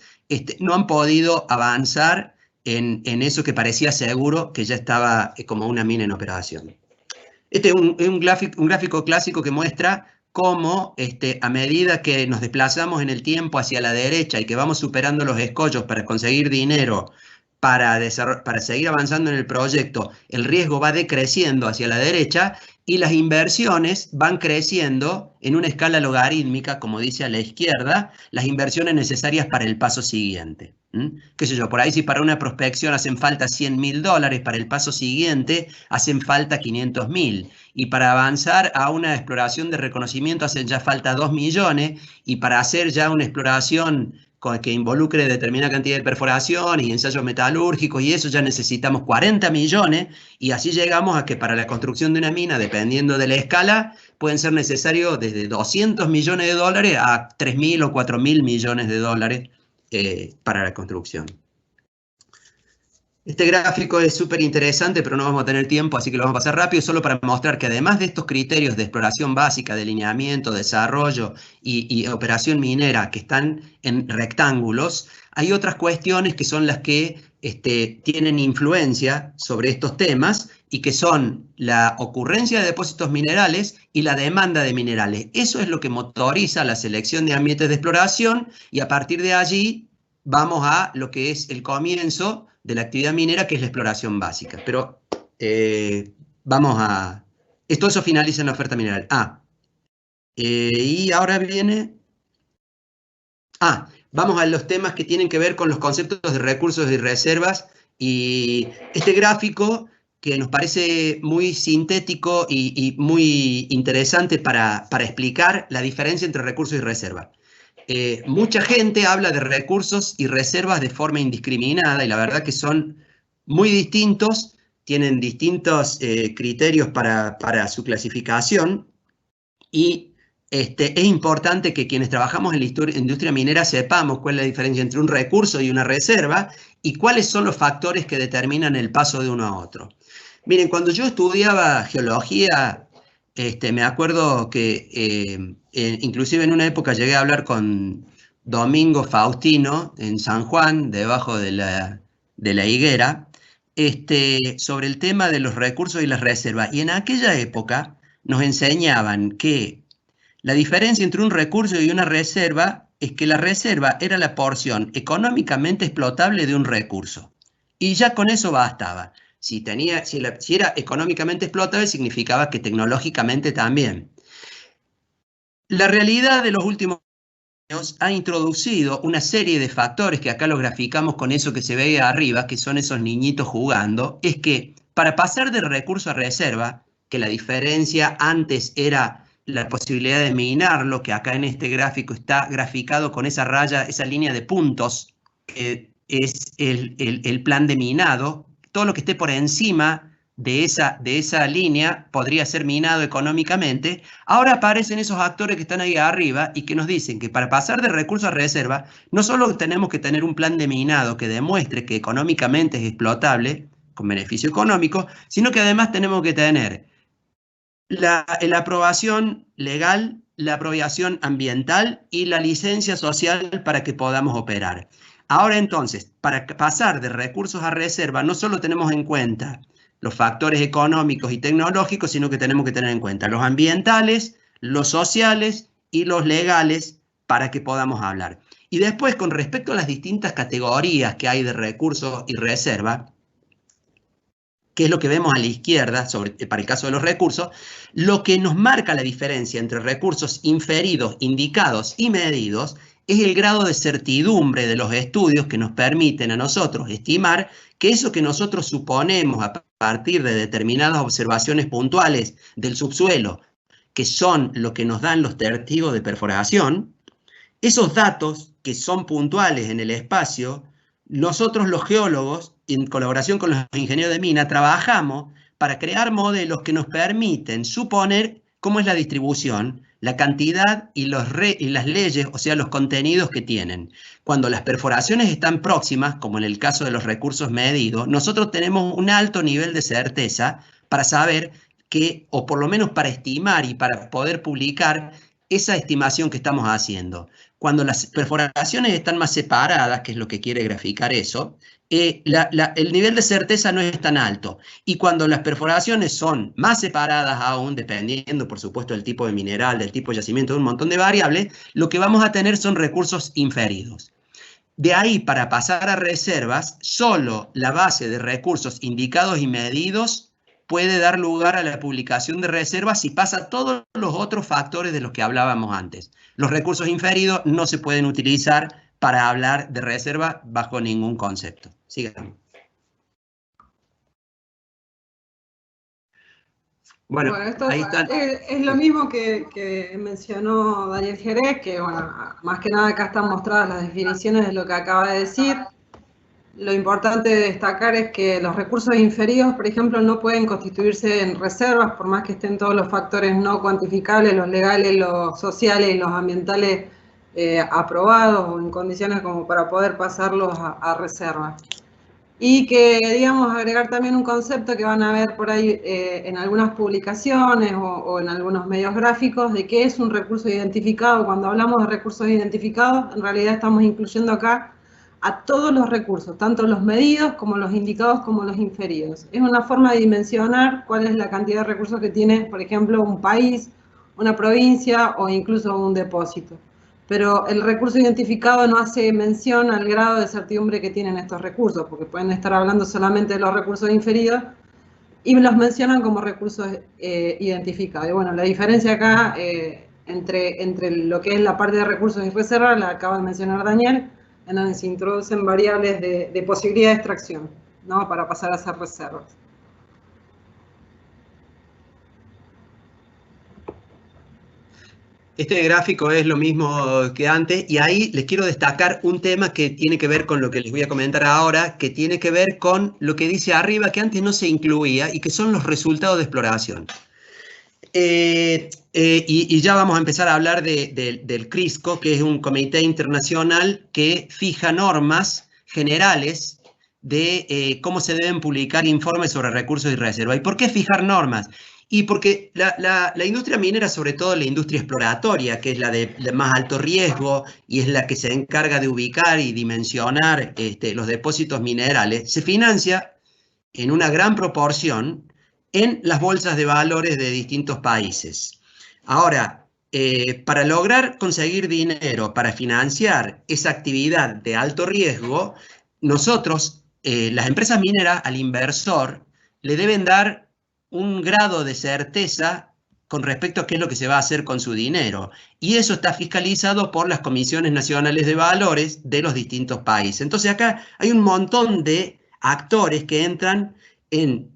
no han podido avanzar en eso que parecía seguro que ya estaba como una mina en operación. Este es un gráfico clásico que muestra cómo a medida que nos desplazamos en el tiempo hacia la derecha y que vamos superando los escollos para conseguir dinero, para seguir avanzando en el proyecto, el riesgo va decreciendo hacia la derecha y las inversiones van creciendo en una escala logarítmica, como dice a la izquierda, las inversiones necesarias para el paso siguiente. ¿Qué sé yo? Por ahí si para una prospección hacen falta $100.000, para el paso siguiente hacen falta 500.000. Y para avanzar a una exploración de reconocimiento hacen ya falta 2 millones, y para hacer ya una exploración que involucre determinada cantidad de perforaciones y ensayos metalúrgicos y eso ya necesitamos 40 millones, y así llegamos a que para la construcción de una mina, dependiendo de la escala, pueden ser necesarios desde 200 millones de dólares a 3.000 o 4.000 millones de dólares para la construcción. Este gráfico es súper interesante, pero no vamos a tener tiempo, así que lo vamos a pasar rápido, solo para mostrar que además de estos criterios de exploración básica, de lineamiento, desarrollo y operación minera que están en rectángulos, hay otras cuestiones que son las que tienen influencia sobre estos temas y que son la ocurrencia de depósitos minerales y la demanda de minerales. Eso es lo que motoriza la selección de ambientes de exploración, y a partir de allí vamos a lo que es el comienzo de la actividad minera, que es la exploración básica. Pero vamos a... Eso finaliza en la oferta mineral. Y ahora viene... vamos a los temas que tienen que ver con los conceptos de recursos y reservas. Y este gráfico, que nos parece muy sintético y muy interesante para explicar la diferencia entre recursos y reservas. Mucha gente habla de recursos y reservas de forma indiscriminada, y la verdad que son muy distintos, tienen distintos criterios para su clasificación, y es importante que quienes trabajamos en la industria minera sepamos cuál es la diferencia entre un recurso y una reserva, y cuáles son los factores que determinan el paso de uno a otro. Miren, cuando yo estudiaba geología, me acuerdo que inclusive en una época llegué a hablar con Domingo Faustino en San Juan, debajo de la higuera, sobre el tema de los recursos y las reservas. Y en aquella época nos enseñaban que la diferencia entre un recurso y una reserva es que la reserva era la porción económicamente explotable de un recurso. Y ya con eso bastaba. Si era económicamente explotable, significaba que tecnológicamente también. La realidad de los últimos años ha introducido una serie de factores que acá los graficamos con eso que se ve arriba, que son esos niñitos jugando. Es que para pasar de recurso a reserva, que la diferencia antes era la posibilidad de minarlo, que acá en este gráfico está graficado con esa raya, esa línea de puntos, que es el plan de minado. Todo lo que esté por encima de esa línea podría ser minado económicamente. Ahora aparecen esos actores que están ahí arriba y que nos dicen que para pasar de recurso a reserva, no solo tenemos que tener un plan de minado que demuestre que económicamente es explotable, con beneficio económico, sino que además tenemos que tener la aprobación legal, la aprobación ambiental y la licencia social para que podamos operar. Ahora entonces, para pasar de recursos a reserva, no solo tenemos en cuenta los factores económicos y tecnológicos, sino que tenemos que tener en cuenta los ambientales, los sociales y los legales para que podamos hablar. Y después, con respecto a las distintas categorías que hay de recursos y reserva, que es lo que vemos a la izquierda para el caso de los recursos, lo que nos marca la diferencia entre recursos inferidos, indicados y medidos es el grado de certidumbre de los estudios que nos permiten a nosotros estimar que eso que nosotros suponemos a partir de determinadas observaciones puntuales del subsuelo, que son lo que nos dan los testigos de perforación, esos datos que son puntuales en el espacio nosotros los geólogos, en colaboración con los ingenieros de mina, trabajamos para crear modelos que nos permiten suponer cómo es la distribución, la cantidad y las leyes, o sea, los contenidos que tienen. Cuando las perforaciones están próximas, como en el caso de los recursos medidos, nosotros tenemos un alto nivel de certeza para saber que, o por lo menos para estimar y para poder publicar esa estimación que estamos haciendo. Cuando las perforaciones están más separadas, que es lo que quiere graficar eso, el nivel de certeza no es tan alto. Y cuando las perforaciones son más separadas aún, dependiendo, por supuesto, del tipo de mineral, del tipo de yacimiento, de un montón de variables, lo que vamos a tener son recursos inferidos. De ahí, para pasar a reservas, solo la base de recursos indicados y medidos puede dar lugar a la publicación de reservas si pasa todos los otros factores de los que hablábamos antes. Los recursos inferidos no se pueden utilizar para hablar de reserva bajo ningún concepto. Sigamos. Bueno, esto ahí está. Es lo mismo que mencionó Daniel Jerez, que bueno, más que nada acá están mostradas las definiciones de lo que acaba de decir. Lo importante de destacar es que los recursos inferidos, por ejemplo, no pueden constituirse en reservas, por más que estén todos los factores no cuantificables, los legales, los sociales y los ambientales aprobados o en condiciones como para poder pasarlos a reservas. Y queríamos agregar también un concepto que van a ver por ahí en algunas publicaciones o en algunos medios gráficos de qué es un recurso identificado. Cuando hablamos de recursos identificados, en realidad estamos incluyendo acá a todos los recursos, tanto los medidos como los indicados como los inferidos. Es una forma de dimensionar cuál es la cantidad de recursos que tiene, por ejemplo, un país, una provincia o incluso un depósito. Pero el recurso identificado no hace mención al grado de certidumbre que tienen estos recursos, porque pueden estar hablando solamente de los recursos inferidos y los mencionan como recursos identificados. Y bueno, la diferencia acá entre lo que es la parte de recursos y reservas, la acaba de mencionar Daniel, en donde se introducen variables de posibilidad de extracción, ¿no? Para pasar a ser reservas. Este gráfico es lo mismo que antes y ahí les quiero destacar un tema que tiene que ver con lo que les voy a comentar ahora, que tiene que ver con lo que dice arriba, que antes no se incluía y que son los resultados de exploración. Y ya vamos a empezar a hablar del CRISCO, que es un comité internacional que fija normas generales de cómo se deben publicar informes sobre recursos y reservas. ¿Y por qué fijar normas? Y porque la industria minera, sobre todo la industria exploratoria, que es la de más alto riesgo y es la que se encarga de ubicar y dimensionar los depósitos minerales, se financia en una gran proporción en las bolsas de valores de distintos países. Ahora, para lograr conseguir dinero para financiar esa actividad de alto riesgo, nosotros, las empresas mineras, al inversor, le deben dar un grado de certeza con respecto a qué es lo que se va a hacer con su dinero. Y eso está fiscalizado por las comisiones nacionales de valores de los distintos países. Entonces acá hay un montón de actores que entran en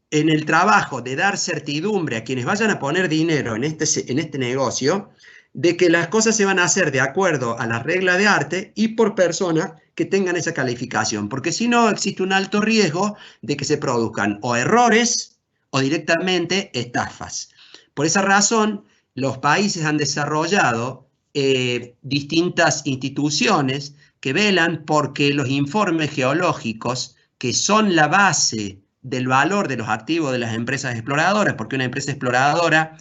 el trabajo de dar certidumbre a quienes vayan a poner dinero en este negocio, de que las cosas se van a hacer de acuerdo a las reglas de arte y por personas que tengan esa calificación, porque si no existe un alto riesgo de que se produzcan o errores o directamente estafas. Por esa razón, los países han desarrollado distintas instituciones que velan porque los informes geológicos, que son la base del valor de los activos de las empresas exploradoras, porque una empresa exploradora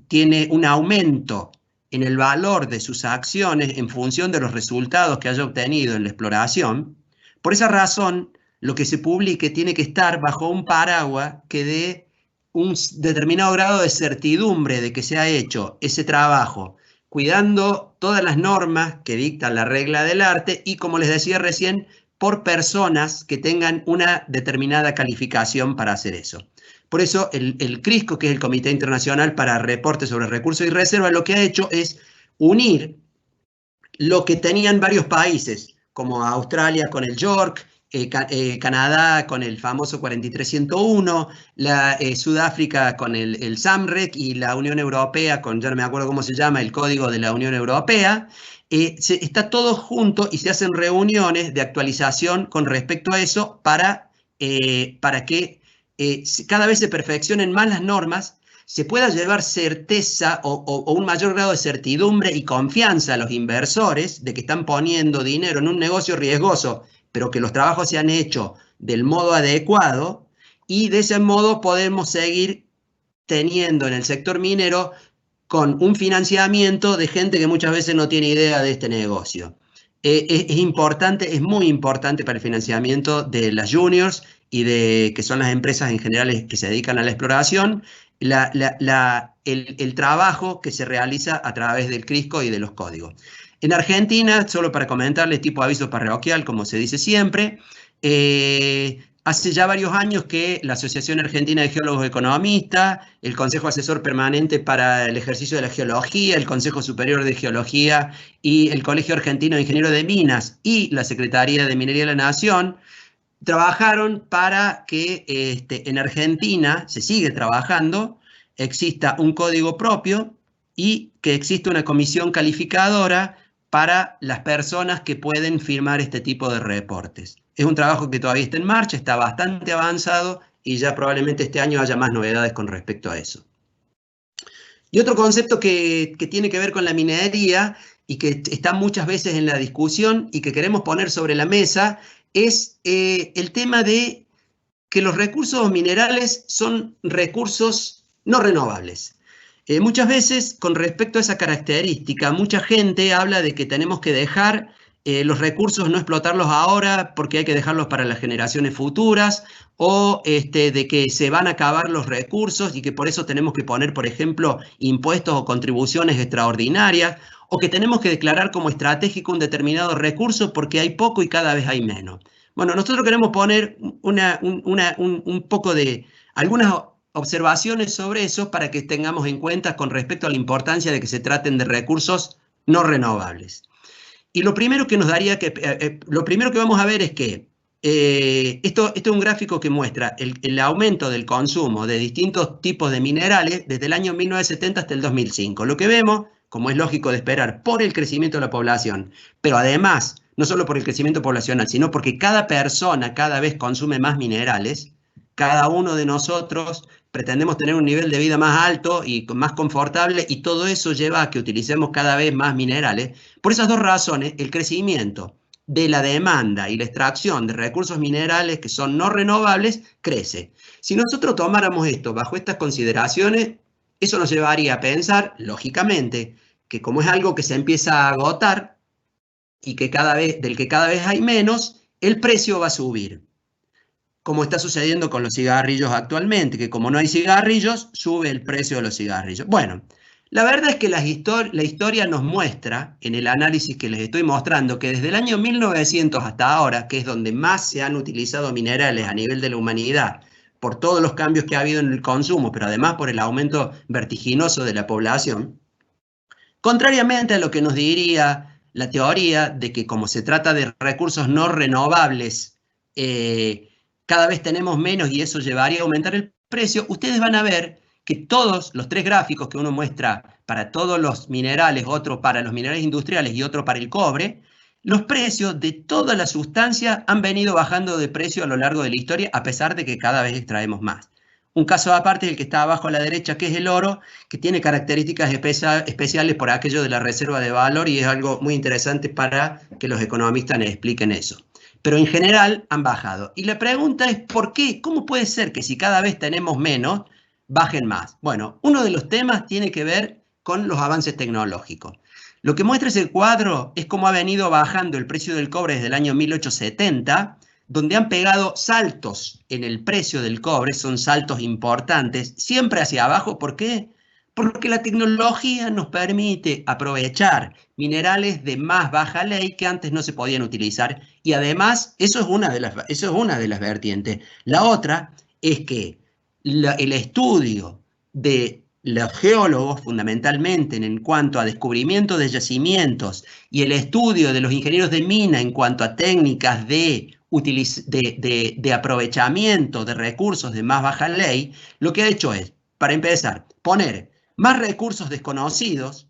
tiene un aumento en el valor de sus acciones en función de los resultados que haya obtenido en la exploración. Por esa razón, lo que se publique tiene que estar bajo un paraguas que dé un determinado grado de certidumbre de que se ha hecho ese trabajo, cuidando todas las normas que dictan la regla del arte y, como les decía recién, por personas que tengan una determinada calificación para hacer eso. Por eso el CRISCO, que es el Comité Internacional para Reportes sobre Recursos y Reservas, lo que ha hecho es unir lo que tenían varios países, como Australia con el JORC, Canadá con el famoso 43101, Sudáfrica con el SAMREC y la Unión Europea con, ya no me acuerdo cómo se llama, el Código de la Unión Europea. Está todo junto y se hacen reuniones de actualización con respecto a eso para que cada vez se perfeccionen más las normas, se pueda llevar certeza o un mayor grado de certidumbre y confianza a los inversores de que están poniendo dinero en un negocio riesgoso, pero que los trabajos se han hecho del modo adecuado, y de ese modo podemos seguir teniendo en el sector minero con un financiamiento de gente que muchas veces no tiene idea de este negocio. Es importante, es muy importante para el financiamiento de las juniors y que son las empresas en general que se dedican a la exploración, el trabajo que se realiza a través del CRISCO y de los códigos. En Argentina, solo para comentarles, tipo aviso parroquial, como se dice siempre, hace ya varios años que la Asociación Argentina de Geólogos Economistas, el Consejo Asesor Permanente para el Ejercicio de la Geología, el Consejo Superior de Geología y el Colegio Argentino de Ingenieros de Minas y la Secretaría de Minería de la Nación trabajaron para que en Argentina, se sigue trabajando, exista un código propio y que exista una comisión calificadora para las personas que pueden firmar este tipo de reportes. Es un trabajo que todavía está en marcha, está bastante avanzado y ya probablemente este año haya más novedades con respecto a eso. Y otro concepto que tiene que ver con la minería y que está muchas veces en la discusión y que queremos poner sobre la mesa es el tema de que los recursos minerales son recursos no renovables. Muchas veces, con respecto a esa característica, mucha gente habla de que tenemos que dejar los recursos, no explotarlos ahora porque hay que dejarlos para las generaciones futuras, o de que se van a acabar los recursos y que por eso tenemos que poner, por ejemplo, impuestos o contribuciones extraordinarias, o que tenemos que declarar como estratégico un determinado recurso porque hay poco y cada vez hay menos. Bueno, nosotros queremos poner un poco de algunas observaciones sobre eso para que tengamos en cuenta con respecto a la importancia de que se traten de recursos no renovables. Y lo primero que vamos a ver es que esto es un gráfico que muestra el aumento del consumo de distintos tipos de minerales desde el año 1970 hasta el 2005. Lo que vemos, como es lógico de esperar, por el crecimiento de la población, pero además, no solo por el crecimiento poblacional, sino porque cada persona cada vez consume más minerales, cada uno de nosotros pretendemos tener un nivel de vida más alto y más confortable, y todo eso lleva a que utilicemos cada vez más minerales. Por esas dos razones, el crecimiento de la demanda y la extracción de recursos minerales que son no renovables crece. Si nosotros tomáramos esto bajo estas consideraciones, eso nos llevaría a pensar, lógicamente, que como es algo que se empieza a agotar y que del que cada vez hay menos, el precio va a subir. Como está sucediendo con los cigarrillos actualmente, que como no hay cigarrillos, sube el precio de los cigarrillos. Bueno, la verdad es que la historia nos muestra, en el análisis que les estoy mostrando, que desde el año 1900 hasta ahora, que es donde más se han utilizado minerales a nivel de la humanidad, por todos los cambios que ha habido en el consumo, pero además por el aumento vertiginoso de la población, contrariamente a lo que nos diría la teoría de que como se trata de recursos no renovables, cada vez tenemos menos y eso llevaría a aumentar el precio, ustedes van a ver que todos los tres gráficos que uno muestra para todos los minerales, otro para los minerales industriales y otro para el cobre, los precios de toda la sustancia han venido bajando de precio a lo largo de la historia, a pesar de que cada vez extraemos más. Un caso aparte es el que está abajo a la derecha, que es el oro, que tiene características especiales por aquello de la reserva de valor, y es algo muy interesante para que los economistas les expliquen eso. Pero en general han bajado. Y la pregunta es, ¿por qué? ¿Cómo puede ser que si cada vez tenemos menos, bajen más? Bueno, uno de los temas tiene que ver con los avances tecnológicos. Lo que muestra ese cuadro es cómo ha venido bajando el precio del cobre desde el año 1870, donde han pegado saltos en el precio del cobre, son saltos importantes, siempre hacia abajo. ¿Por qué? Porque la tecnología nos permite aprovechar minerales de más baja ley que antes no se podían utilizar. Y además, eso es una de las vertientes. La otra es que el estudio de los geólogos, fundamentalmente en cuanto a descubrimiento de yacimientos, y el estudio de los ingenieros de mina en cuanto a técnicas de de aprovechamiento de recursos de más baja ley, lo que ha hecho es, para empezar, poner más recursos desconocidos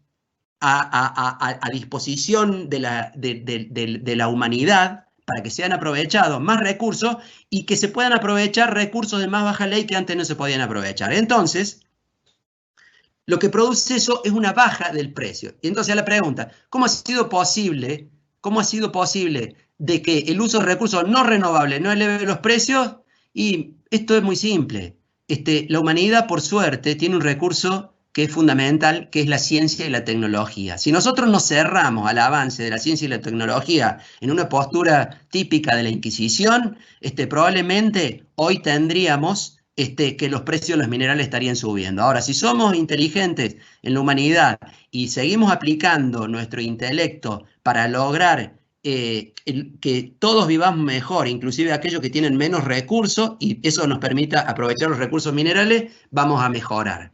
a disposición de la humanidad para que sean aprovechados más recursos y que se puedan aprovechar recursos de más baja ley que antes no se podían aprovechar. Entonces, lo que produce eso es una baja del precio. Y entonces la pregunta, ¿cómo ha sido posible de que el uso de recursos no renovables no eleve los precios? Y esto es muy simple. La humanidad, por suerte, tiene un recurso que es fundamental, que es la ciencia y la tecnología. Si nosotros nos cerramos al avance de la ciencia y la tecnología en una postura típica de la Inquisición, probablemente hoy tendríamos que los precios de los minerales estarían subiendo. Ahora, si somos inteligentes en la humanidad y seguimos aplicando nuestro intelecto para lograr que todos vivamos mejor, inclusive aquellos que tienen menos recursos, y eso nos permita aprovechar los recursos minerales, vamos a mejorar.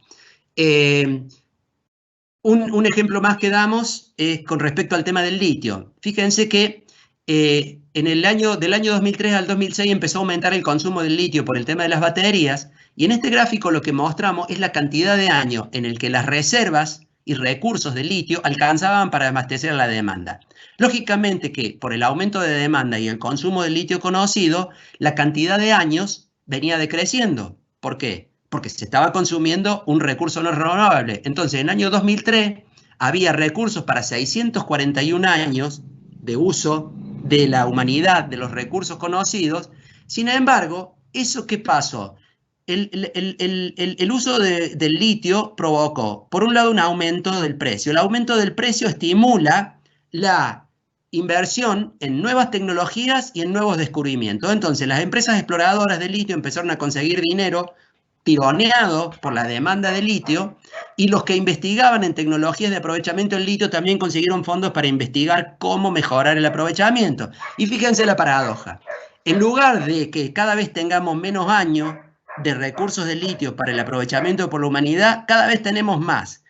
Un ejemplo más que damos es con respecto al tema del litio. Fíjense que del año 2003 al 2006 empezó a aumentar el consumo del litio por el tema de las baterías, y en este gráfico lo que mostramos es la cantidad de años en el que las reservas y recursos de litio alcanzaban para abastecer a la demanda. Lógicamente que por el aumento de demanda y el consumo de litio conocido, la cantidad de años venía decreciendo. ¿Por qué? Porque se estaba consumiendo un recurso no renovable. Entonces, en el año 2003 había recursos para 641 años de uso de la humanidad, de los recursos conocidos. Sin embargo, ¿eso qué pasó? El uso del litio provocó, por un lado, un aumento del precio. El aumento del precio estimula la inversión en nuevas tecnologías y en nuevos descubrimientos. Entonces, las empresas exploradoras de litio empezaron a conseguir dinero tironeado por la demanda de litio, y los que investigaban en tecnologías de aprovechamiento del litio también consiguieron fondos para investigar cómo mejorar el aprovechamiento. Y fíjense la paradoja. En lugar de que cada vez tengamos menos años de recursos de litio para el aprovechamiento por la humanidad, cada vez tenemos más.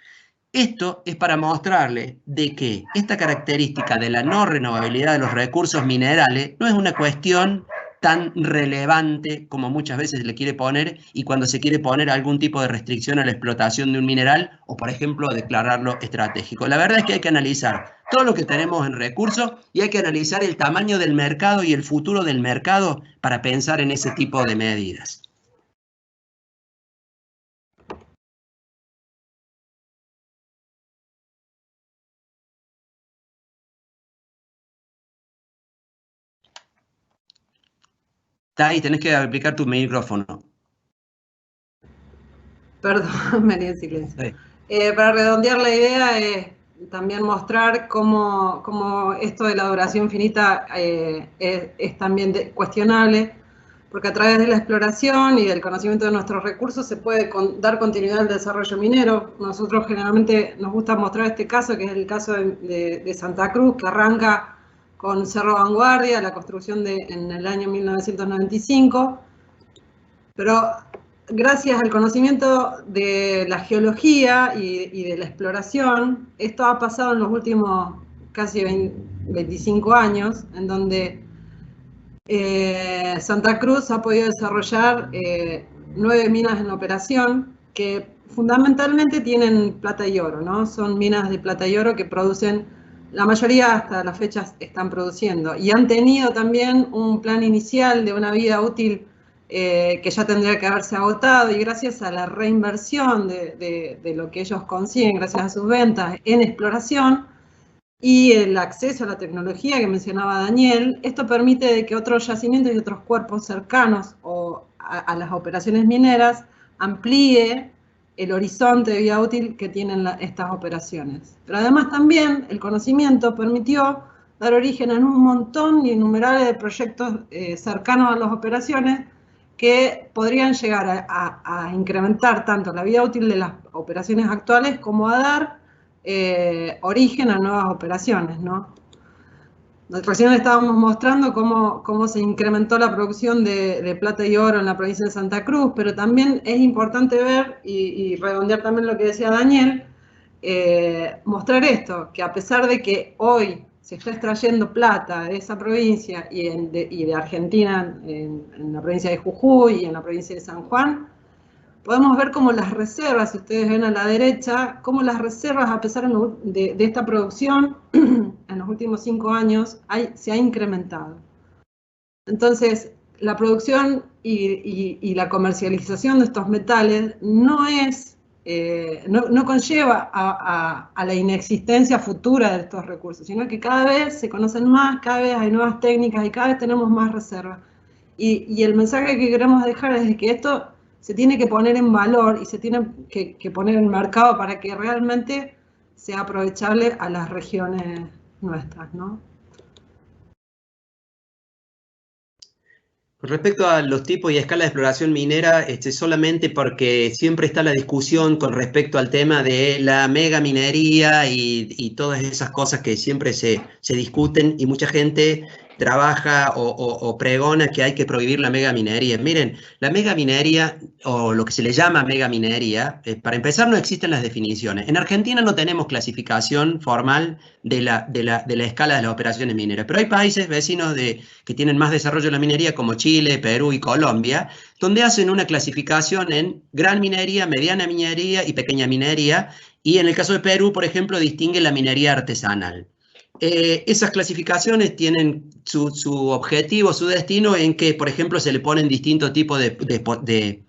Esto es para mostrarle de que esta característica de la no renovabilidad de los recursos minerales no es una cuestión tan relevante como muchas veces se le quiere poner, y cuando se quiere poner algún tipo de restricción a la explotación de un mineral o, por ejemplo, declararlo estratégico. La verdad es que hay que analizar todo lo que tenemos en recursos y hay que analizar el tamaño del mercado y el futuro del mercado para pensar en ese tipo de medidas. Ahí tenés que aplicar tu micrófono. Perdón, me en silencio. Sí. Para redondear la idea es también mostrar cómo esto de la duración finita es también cuestionable, porque a través de la exploración y del conocimiento de nuestros recursos se puede dar continuidad al desarrollo minero. Nosotros generalmente nos gusta mostrar este caso, que es el caso de Santa Cruz, que arranca con Cerro Vanguardia, la construcción en el año 1995, pero gracias al conocimiento de la geología y de la exploración, esto ha pasado en los últimos casi 25 años, en donde Santa Cruz ha podido desarrollar 9 minas en operación que fundamentalmente tienen plata y oro, ¿no? Son minas de plata y oro que producen, la mayoría hasta las fechas están produciendo, y han tenido también un plan inicial de una vida útil que ya tendría que haberse agotado, y gracias a la reinversión de lo que ellos consiguen, gracias a sus ventas en exploración y el acceso a la tecnología que mencionaba Daniel, esto permite de que otros yacimientos y otros cuerpos cercanos a las operaciones mineras amplíe el horizonte de vida útil que tienen estas operaciones. Pero además también el conocimiento permitió dar origen a un montón y innumerables de proyectos cercanos a las operaciones que podrían llegar a incrementar tanto la vida útil de las operaciones actuales como a dar origen a nuevas operaciones, ¿no? Recién estábamos mostrando cómo se incrementó la producción de plata y oro en la provincia de Santa Cruz, pero también es importante ver y redondear también lo que decía Daniel, mostrar esto, que a pesar de que hoy se está extrayendo plata de esa provincia y de Argentina, en la provincia de Jujuy y en la provincia de San Juan, podemos ver cómo las reservas, si ustedes ven a la derecha, cómo las reservas, a pesar de esta producción, en los últimos 5 años, se ha incrementado. Entonces, la producción y la comercialización de estos metales no conlleva a la inexistencia futura de estos recursos, sino que cada vez se conocen más, cada vez hay nuevas técnicas y cada vez tenemos más reservas. Y el mensaje que queremos dejar es que esto se tiene que poner en valor y se tiene que poner en el mercado para que realmente sea aprovechable a las regiones nuestras, ¿no? Con respecto a los tipos y escala de exploración minera, solamente porque siempre está la discusión con respecto al tema de la mega minería y todas esas cosas que siempre se discuten y mucha gente trabaja o pregona que hay que prohibir la mega minería. Miren, la mega minería, o lo que se le llama mega minería, para empezar no existen las definiciones. En Argentina no tenemos clasificación formal de la escala de las operaciones mineras, pero hay países vecinos que tienen más desarrollo de la minería, como Chile, Perú y Colombia, donde hacen una clasificación en gran minería, mediana minería y pequeña minería, y en el caso de Perú, por ejemplo, distingue la minería artesanal. Esas clasificaciones tienen su objetivo, su destino en que, por ejemplo, se le ponen distintos tipos de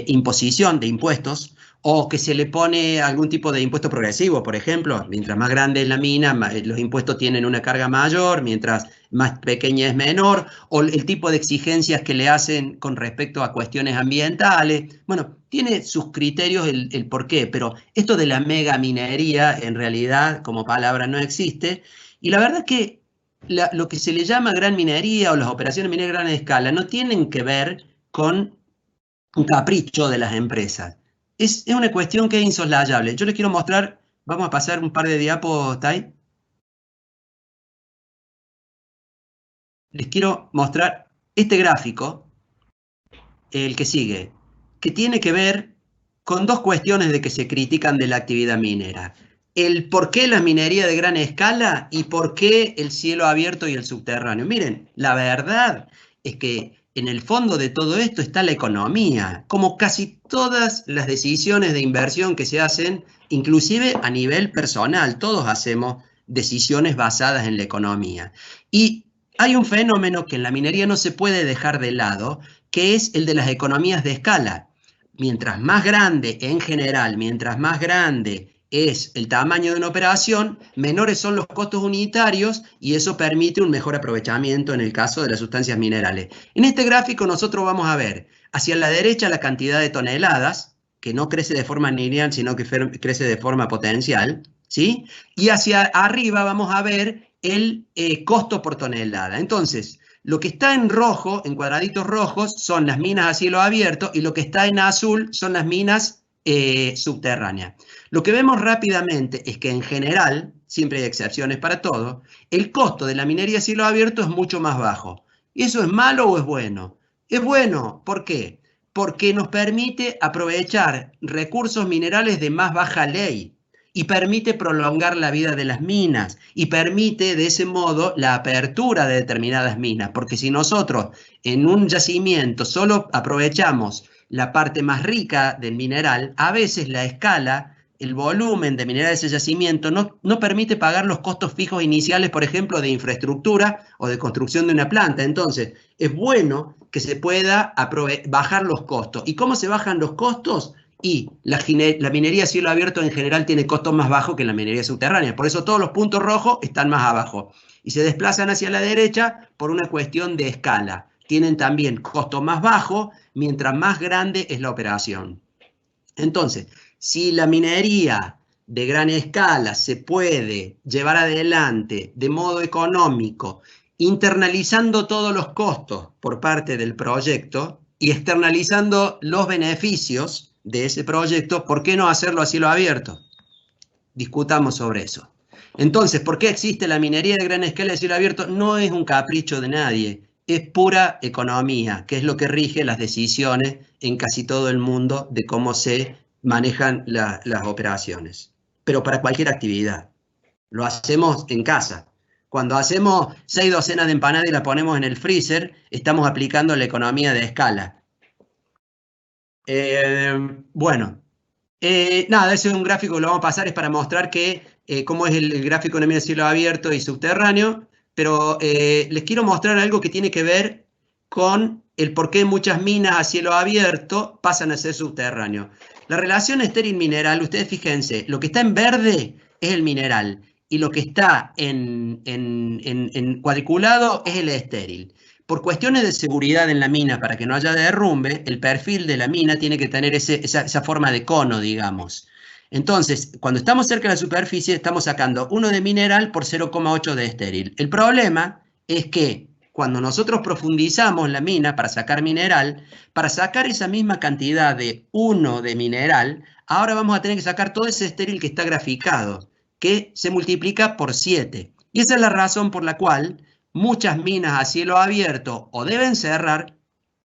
imposición, de impuestos, o que se le pone algún tipo de impuesto progresivo, por ejemplo. Mientras más grande es la mina, los impuestos tienen una carga mayor, mientras más pequeña es menor, o el tipo de exigencias que le hacen con respecto a cuestiones ambientales. Bueno, tiene sus criterios el por qué, pero esto de la mega minería en realidad como palabra no existe, y la verdad es que lo que se le llama gran minería o las operaciones mineras a gran escala no tienen que ver con un capricho de las empresas. Es una cuestión que es insoslayable. Yo les quiero mostrar, vamos a pasar un par de diapos, Tai. Les quiero mostrar este gráfico, el que sigue, que tiene que ver con dos cuestiones de que se critican de la actividad minera. El por qué la minería de gran escala y por qué el cielo abierto y el subterráneo. Miren, la verdad es que en el fondo de todo esto está la economía, como casi todas las decisiones de inversión que se hacen, inclusive a nivel personal, todos hacemos decisiones basadas en la economía. Y hay un fenómeno que en la minería no se puede dejar de lado, que es el de las economías de escala. Mientras más grande, en general, mientras más grande es el tamaño de una operación, menores son los costos unitarios y eso permite un mejor aprovechamiento en el caso de las sustancias minerales. En este gráfico nosotros vamos a ver hacia la derecha la cantidad de toneladas, que no crece de forma lineal, sino que crece de forma potencial, ¿sí? Y hacia arriba vamos a ver el costo por tonelada. Entonces, lo que está en rojo, en cuadraditos rojos, son las minas a cielo abierto y lo que está en azul son las minas subterráneas. Lo que vemos rápidamente es que en general, siempre hay excepciones para todo, el costo de la minería a cielo abierto es mucho más bajo. ¿Y eso es malo o es bueno? Es bueno, ¿por qué? Porque nos permite aprovechar recursos minerales de más baja ley y permite prolongar la vida de las minas y permite de ese modo la apertura de determinadas minas, porque si nosotros en un yacimiento solo aprovechamos la parte más rica del mineral, a veces la escala, el volumen de mineral de ese yacimiento no permite pagar los costos fijos iniciales, por ejemplo, de infraestructura o de construcción de una planta. Entonces, es bueno que se pueda bajar los costos. ¿Y cómo se bajan los costos? Y la minería a cielo abierto en general tiene costos más bajos que la minería subterránea. Por eso todos los puntos rojos están más abajo. Y se desplazan hacia la derecha por una cuestión de escala. Tienen también costo más bajo mientras más grande es la operación. Entonces, si la minería de gran escala se puede llevar adelante de modo económico, internalizando todos los costos por parte del proyecto y externalizando los beneficios de ese proyecto, ¿por qué no hacerlo a cielo abierto? Discutamos sobre eso. Entonces, ¿por qué existe la minería de gran escala a cielo abierto? No es un capricho de nadie, es pura economía, que es lo que rige las decisiones en casi todo el mundo de cómo se manejan las operaciones. Pero para cualquier actividad. Lo hacemos en casa. Cuando hacemos 6 docenas de empanadas y las ponemos en el freezer, estamos aplicando la economía de escala. Bueno, nada, ese es un gráfico que lo vamos a pasar, es para mostrar cómo es el gráfico de economía de cielo abierto y subterráneo, pero les quiero mostrar algo que tiene que ver con el por qué muchas minas a cielo abierto pasan a ser subterráneo. La relación estéril-mineral, ustedes fíjense, lo que está en verde es el mineral y lo que está en cuadriculado es el estéril. Por cuestiones de seguridad en la mina, para que no haya derrumbe, el perfil de la mina tiene que tener esa forma de cono, digamos. Entonces, cuando estamos cerca de la superficie, estamos sacando 1 de mineral por 0,8 de estéril. El problema es que cuando nosotros profundizamos la mina para sacar mineral, para sacar esa misma cantidad de 1 de mineral, ahora vamos a tener que sacar todo ese estéril que está graficado, que se multiplica por 7. Y esa es la razón por la cual muchas minas a cielo abierto o deben cerrar,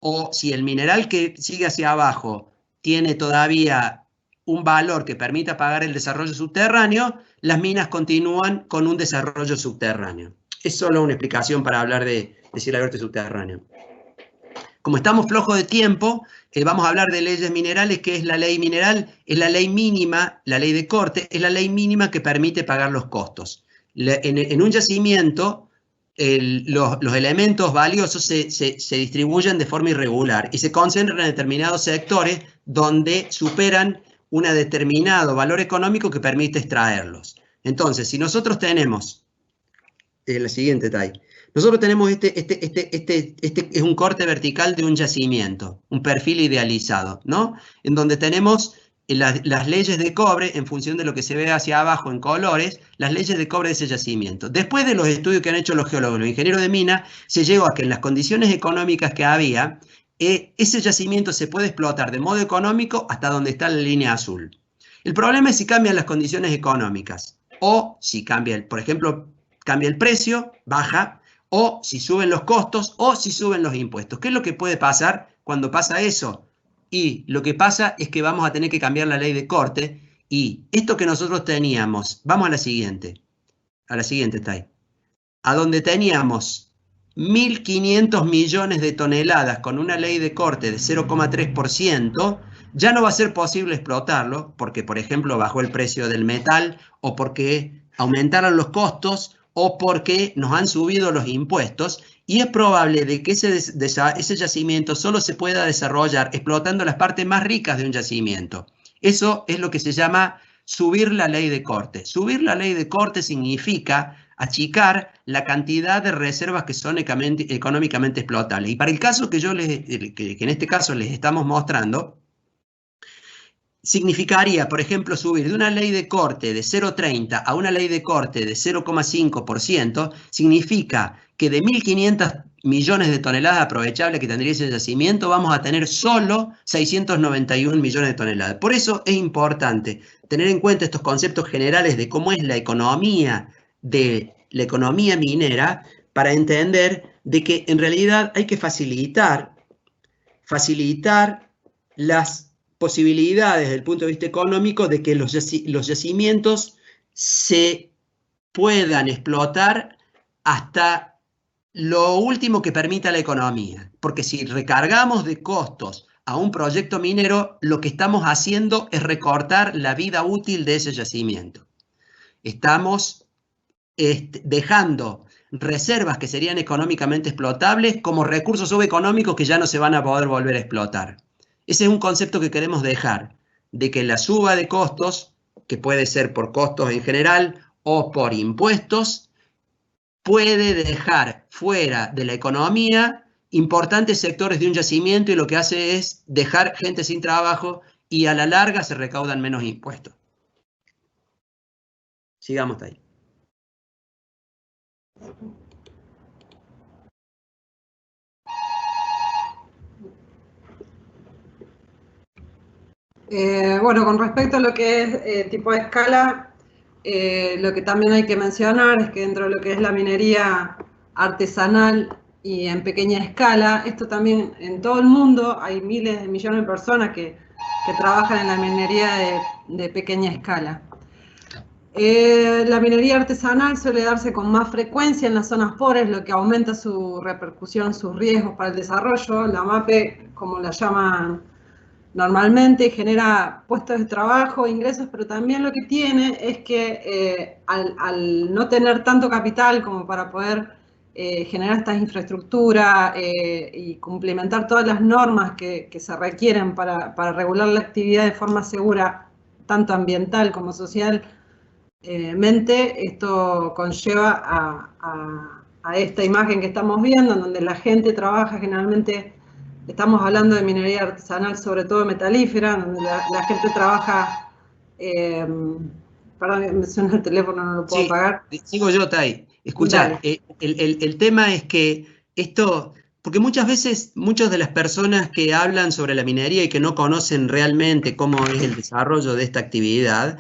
o si el mineral que sigue hacia abajo tiene todavía un valor que permita pagar el desarrollo subterráneo, las minas continúan con un desarrollo subterráneo. Es solo una explicación para hablar de cielo abierto y subterráneo. Como estamos flojos de tiempo, vamos a hablar de leyes minerales, que es la ley mineral, es la ley mínima, la ley de corte, es la ley mínima que permite pagar los costos. En un yacimiento, los elementos valiosos se distribuyen de forma irregular y se concentran en determinados sectores donde superan un determinado valor económico que permite extraerlos. Entonces, si nosotros tenemos, la siguiente TAI, nosotros tenemos este es un corte vertical de un yacimiento, un perfil idealizado, ¿no? En donde tenemos las leyes de cobre, en función de lo que se ve hacia abajo en colores, las leyes de cobre de ese yacimiento. Después de los estudios que han hecho los geólogos, los ingenieros de mina, se llegó a que en las condiciones económicas que había, ese yacimiento se puede explotar de modo económico hasta donde está la línea azul. El problema es si cambian las condiciones económicas, o si cambia, por ejemplo, cambia el precio, baja, o si suben los costos, o si suben los impuestos. ¿Qué es lo que puede pasar cuando pasa eso? Y lo que pasa es que vamos a tener que cambiar la ley de corte, y esto que nosotros teníamos, vamos a la siguiente TAI, a donde teníamos 1.500 millones de toneladas con una ley de corte de 0,3%, ya no va a ser posible explotarlo, porque, por ejemplo, bajó el precio del metal, o porque aumentaron los costos, o porque nos han subido los impuestos, y es probable de que ese yacimiento solo se pueda desarrollar explotando las partes más ricas de un yacimiento. Eso es lo que se llama subir la ley de corte. Subir la ley de corte significa achicar la cantidad de reservas que son económicamente explotables. Y para el caso que en este caso les estamos mostrando, significaría, por ejemplo, subir de una ley de corte de 0,30 a una ley de corte de 0,5%, significa que de 1.500 millones de toneladas aprovechables que tendría ese yacimiento, vamos a tener solo 691 millones de toneladas. Por eso es importante tener en cuenta estos conceptos generales de cómo es la economía minera, para entender de que en realidad hay que facilitar las posibilidades desde el punto de vista económico de que los yacimientos se puedan explotar hasta lo último que permita la economía. Porque si recargamos de costos a un proyecto minero, lo que estamos haciendo es recortar la vida útil de ese yacimiento. Estamos dejando reservas que serían económicamente explotables como recursos subeconómicos que ya no se van a poder volver a explotar. Ese es un concepto que queremos dejar, de que la suba de costos, que puede ser por costos en general o por impuestos, puede dejar fuera de la economía importantes sectores de un yacimiento, y lo que hace es dejar gente sin trabajo, y a la larga se recaudan menos impuestos. Sigamos ahí. Bueno, con respecto a lo que es tipo de escala, lo que también hay que mencionar es que dentro de lo que es la minería artesanal y en pequeña escala, esto también en todo el mundo hay miles de millones de personas que trabajan en la minería de pequeña escala. La minería artesanal suele darse con más frecuencia en las zonas pobres, lo que aumenta su repercusión, sus riesgos para el desarrollo. La MAPE, como la llaman normalmente, genera puestos de trabajo, ingresos, pero también lo que tiene es que al no tener tanto capital como para poder generar estas infraestructuras y cumplimentar todas las normas que se requieren para regular la actividad de forma segura, tanto ambiental como social, esto conlleva a esta imagen que estamos viendo, en donde la gente trabaja generalmente, estamos hablando de minería artesanal, sobre todo metalífera, donde la gente trabaja, perdón, me suena el teléfono, no lo puedo apagar. Sigo yo, Tai. Escucha, el tema es que esto, porque muchas veces, muchas de las personas que hablan sobre la minería y que no conocen realmente cómo es el desarrollo de esta actividad,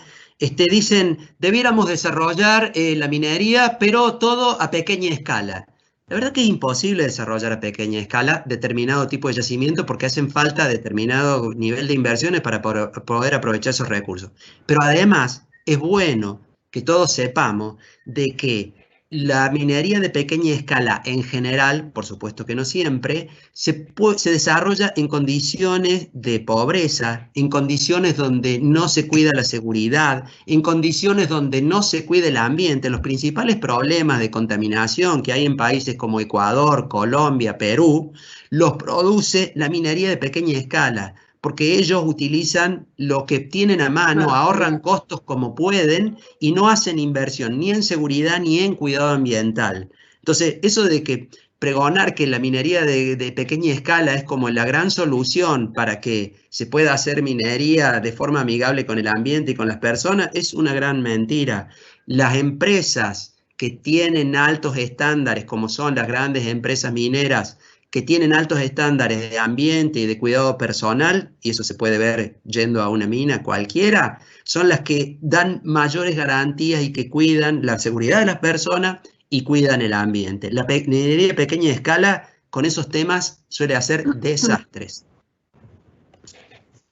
dicen, debiéramos desarrollar la minería, pero todo a pequeña escala. La verdad que es imposible desarrollar a pequeña escala determinado tipo de yacimiento porque hacen falta determinado nivel de inversiones para poder aprovechar esos recursos. Pero además es bueno que todos sepamos de que la minería de pequeña escala en general, por supuesto que no siempre, se desarrolla en condiciones de pobreza, en condiciones donde no se cuida la seguridad, en condiciones donde no se cuida el ambiente. Los principales problemas de contaminación que hay en países como Ecuador, Colombia, Perú, los produce la minería de pequeña escala, porque ellos utilizan lo que tienen a mano, ahorran costos como pueden y no hacen inversión ni en seguridad ni en cuidado ambiental. Entonces, eso de que pregonar que la minería de pequeña escala es como la gran solución para que se pueda hacer minería de forma amigable con el ambiente y con las personas es una gran mentira. Las empresas que tienen altos estándares, como son las grandes empresas mineras, que tienen altos estándares de ambiente y de cuidado personal, y eso se puede ver yendo a una mina cualquiera, son las que dan mayores garantías y que cuidan la seguridad de las personas y cuidan el ambiente. La minería de pequeña escala con esos temas suele hacer desastres.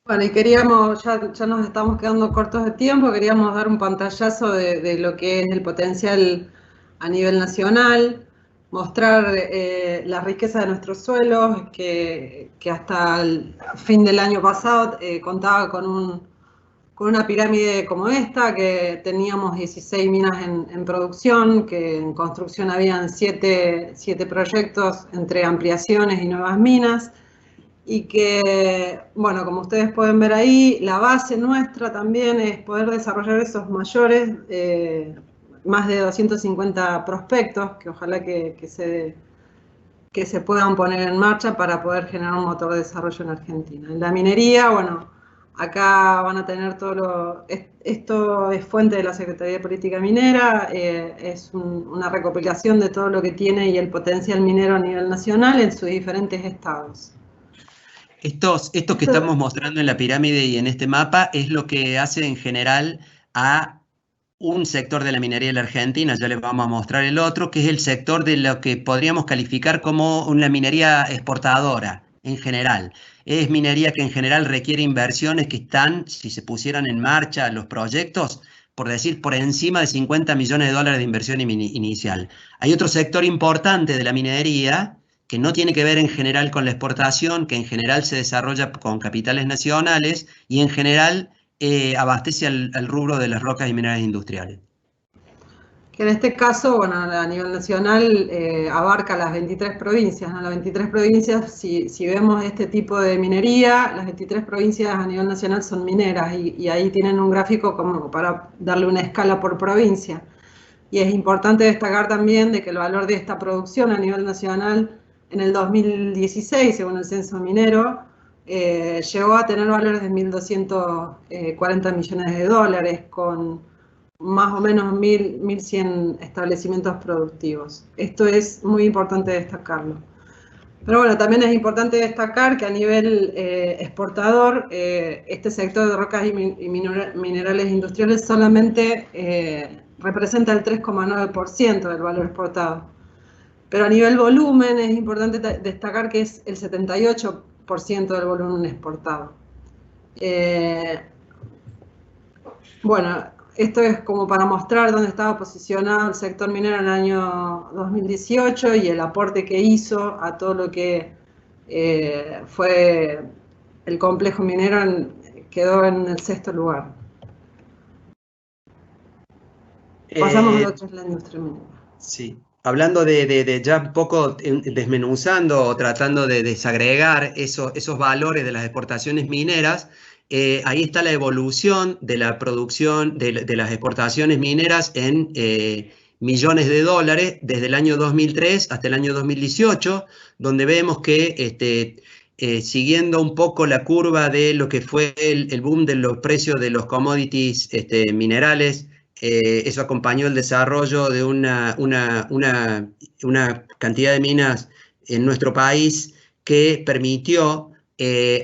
Bueno, y queríamos, ya nos estamos quedando cortos de tiempo, queríamos dar un pantallazo de lo que es el potencial a nivel nacional, mostrar la riqueza de nuestros suelos, que hasta el fin del año pasado contaba con una pirámide como esta, que teníamos 16 minas en producción, que en construcción habían 7 proyectos entre ampliaciones y nuevas minas, y que, bueno, como ustedes pueden ver ahí, la base nuestra también es poder desarrollar esos mayores, más de 250 prospectos, que ojalá que se puedan poner en marcha para poder generar un motor de desarrollo en Argentina. En la minería, bueno, acá van a tener esto es fuente de la Secretaría de Política Minera, es una recopilación de todo lo que tiene y el potencial minero a nivel nacional en sus diferentes estados. Estos que estamos mostrando en la pirámide y en este mapa es lo que hace en general a un sector de la minería de la Argentina, ya les vamos a mostrar el otro, que es el sector de lo que podríamos calificar como una minería exportadora en general. Es minería que en general requiere inversiones que están, si se pusieran en marcha los proyectos, por decir, por encima de 50 millones de dólares de inversión inicial. Hay otro sector importante de la minería que no tiene que ver en general con la exportación, que en general se desarrolla con capitales nacionales y en general abastece al rubro de las rocas y minerales industriales. Que en este caso, bueno, a nivel nacional abarca las 23 provincias, ¿no? Las 23 provincias, si vemos este tipo de minería, las 23 provincias a nivel nacional son mineras y ahí tienen un gráfico como para darle una escala por provincia. Y es importante destacar también de que el valor de esta producción a nivel nacional en el 2016, según el censo minero, llegó a tener valores de 1.240 millones de dólares, con más o menos 1.100 establecimientos productivos. Esto es muy importante destacarlo. Pero bueno, también es importante destacar que a nivel exportador, este sector de rocas y minerales industriales solamente representa el 3,9% del valor exportado. Pero a nivel volumen es importante destacar que es el 78% del volumen exportado. Bueno, esto es como para mostrar dónde estaba posicionado el sector minero en el año 2018 y el aporte que hizo a todo lo que fue el complejo minero, quedó en el 6º lugar. Pasamos a lo que es la industria minera. Sí. Hablando de ya un poco desmenuzando o tratando de desagregar esos valores de las exportaciones mineras, ahí está la evolución de la producción de las exportaciones mineras en millones de dólares desde el año 2003 hasta el año 2018, donde vemos que siguiendo un poco la curva de lo que fue el boom de los precios de los commodities minerales, eso acompañó el desarrollo de una cantidad de minas en nuestro país que permitió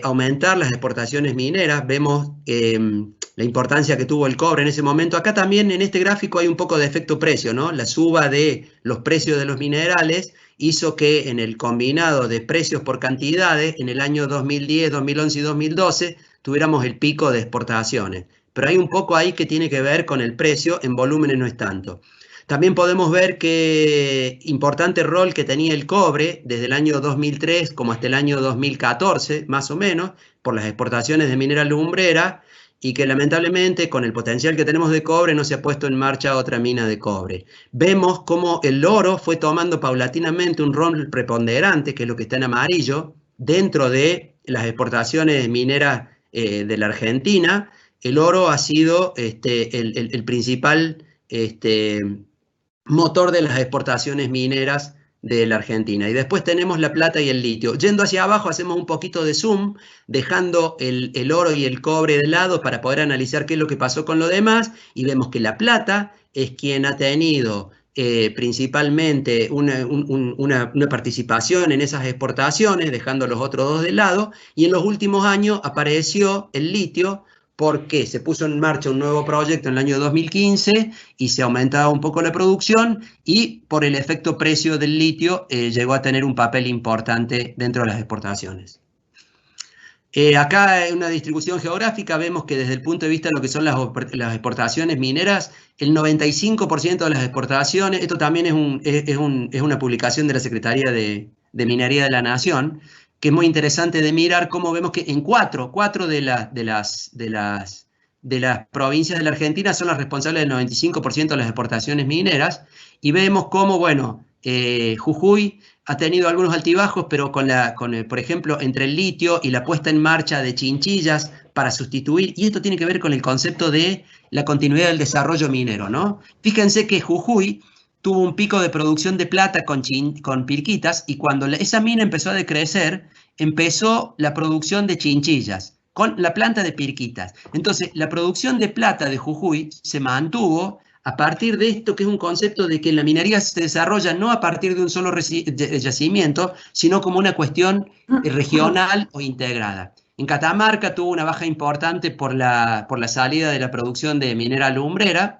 aumentar las exportaciones mineras. Vemos la importancia que tuvo el cobre en ese momento. Acá también en este gráfico hay un poco de efecto precio, ¿no? La suba de los precios de los minerales hizo que en el combinado de precios por cantidades, en el año 2010, 2011 y 2012, tuviéramos el pico de exportaciones. Pero hay un poco ahí que tiene que ver con el precio, en volúmenes no es tanto. También podemos ver que importante rol que tenía el cobre desde el año 2003 como hasta el año 2014, más o menos, por las exportaciones de minera lumbrera, y que lamentablemente con el potencial que tenemos de cobre no se ha puesto en marcha otra mina de cobre. Vemos cómo el oro fue tomando paulatinamente un rol preponderante, que es lo que está en amarillo, dentro de las exportaciones mineras de la Argentina. El oro ha sido el principal motor de las exportaciones mineras de la Argentina. Y después tenemos la plata y el litio. Yendo hacia abajo hacemos un poquito de zoom, dejando el oro y el cobre de lado para poder analizar qué es lo que pasó con lo demás, y vemos que la plata es quien ha tenido principalmente una participación en esas exportaciones, dejando los otros dos de lado, y en los últimos años apareció el litio, porque se puso en marcha un nuevo proyecto en el año 2015 y se aumentaba un poco la producción, y por el efecto precio del litio llegó a tener un papel importante dentro de las exportaciones. Acá en una distribución geográfica vemos que desde el punto de vista de lo que son las exportaciones mineras, el 95% de las exportaciones, esto también es una publicación de la Secretaría de Minería de la Nación, que es muy interesante de mirar cómo vemos que en cuatro de las provincias de la Argentina son las responsables del 95% de las exportaciones mineras, y vemos cómo, bueno, Jujuy ha tenido algunos altibajos, pero por ejemplo, entre el litio y la puesta en marcha de Chinchillas para sustituir, y esto tiene que ver con el concepto de la continuidad del desarrollo minero, ¿no? Fíjense que Jujuy tuvo un pico de producción de plata con Pirquitas, y cuando esa mina empezó a decrecer, empezó la producción de Chinchillas con la planta de Pirquitas. Entonces, la producción de plata de Jujuy se mantuvo a partir de esto, que es un concepto de que la minería se desarrolla no a partir de un solo yacimiento, sino como una cuestión regional o integrada. En Catamarca tuvo una baja importante por la salida de la producción de minera lumbrera,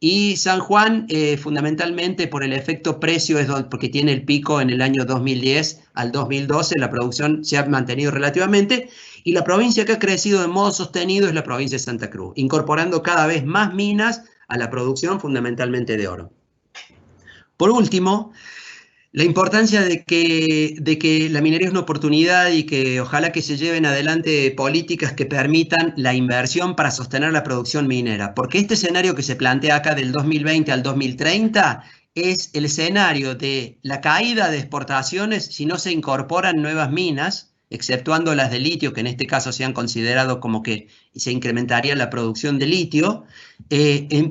y San Juan, fundamentalmente por el efecto precio, porque tiene el pico en el año 2010 al 2012, la producción se ha mantenido relativamente, y la provincia que ha crecido de modo sostenido es la provincia de Santa Cruz, incorporando cada vez más minas a la producción, fundamentalmente de oro. Por último, la importancia de que la minería es una oportunidad, y que ojalá que se lleven adelante políticas que permitan la inversión para sostener la producción minera, porque este escenario que se plantea acá del 2020 al 2030 es el escenario de la caída de exportaciones si no se incorporan nuevas minas, exceptuando las de litio, que en este caso se han considerado como que se incrementaría la producción de litio.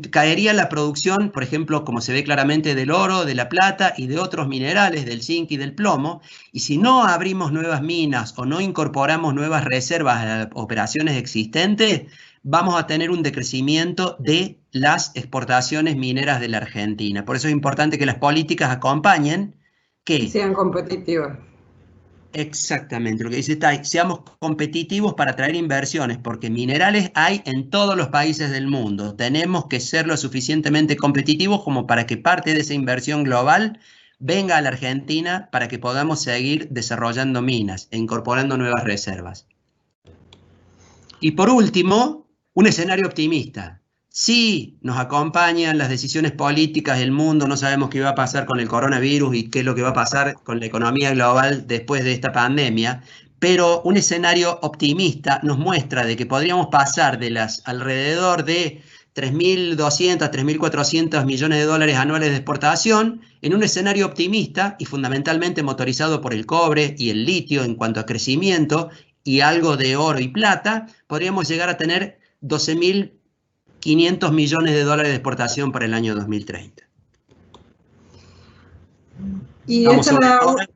Caería la producción, por ejemplo, como se ve claramente, del oro, de la plata y de otros minerales, del zinc y del plomo, y si no abrimos nuevas minas o no incorporamos nuevas reservas a las operaciones existentes, vamos a tener un decrecimiento de las exportaciones mineras de la Argentina. Por eso es importante que las políticas acompañen, que sean competitivas. Exactamente, lo que dice Tai, seamos competitivos para atraer inversiones, porque minerales hay en todos los países del mundo. Tenemos que ser lo suficientemente competitivos como para que parte de esa inversión global venga a la Argentina, para que podamos seguir desarrollando minas e incorporando nuevas reservas. Y por último, un escenario optimista. Sí, nos acompañan las decisiones políticas del mundo, no sabemos qué va a pasar con el coronavirus y qué es lo que va a pasar con la economía global después de esta pandemia, pero un escenario optimista nos muestra de que podríamos pasar de las alrededor de 3.200, 3.400 millones de dólares anuales de exportación en un escenario optimista y fundamentalmente motorizado por el cobre y el litio en cuanto a crecimiento y algo de oro y plata, podríamos llegar a tener 12.500 millones de dólares de exportación para el año 2030. Y Vamos esta sobre la, ahora.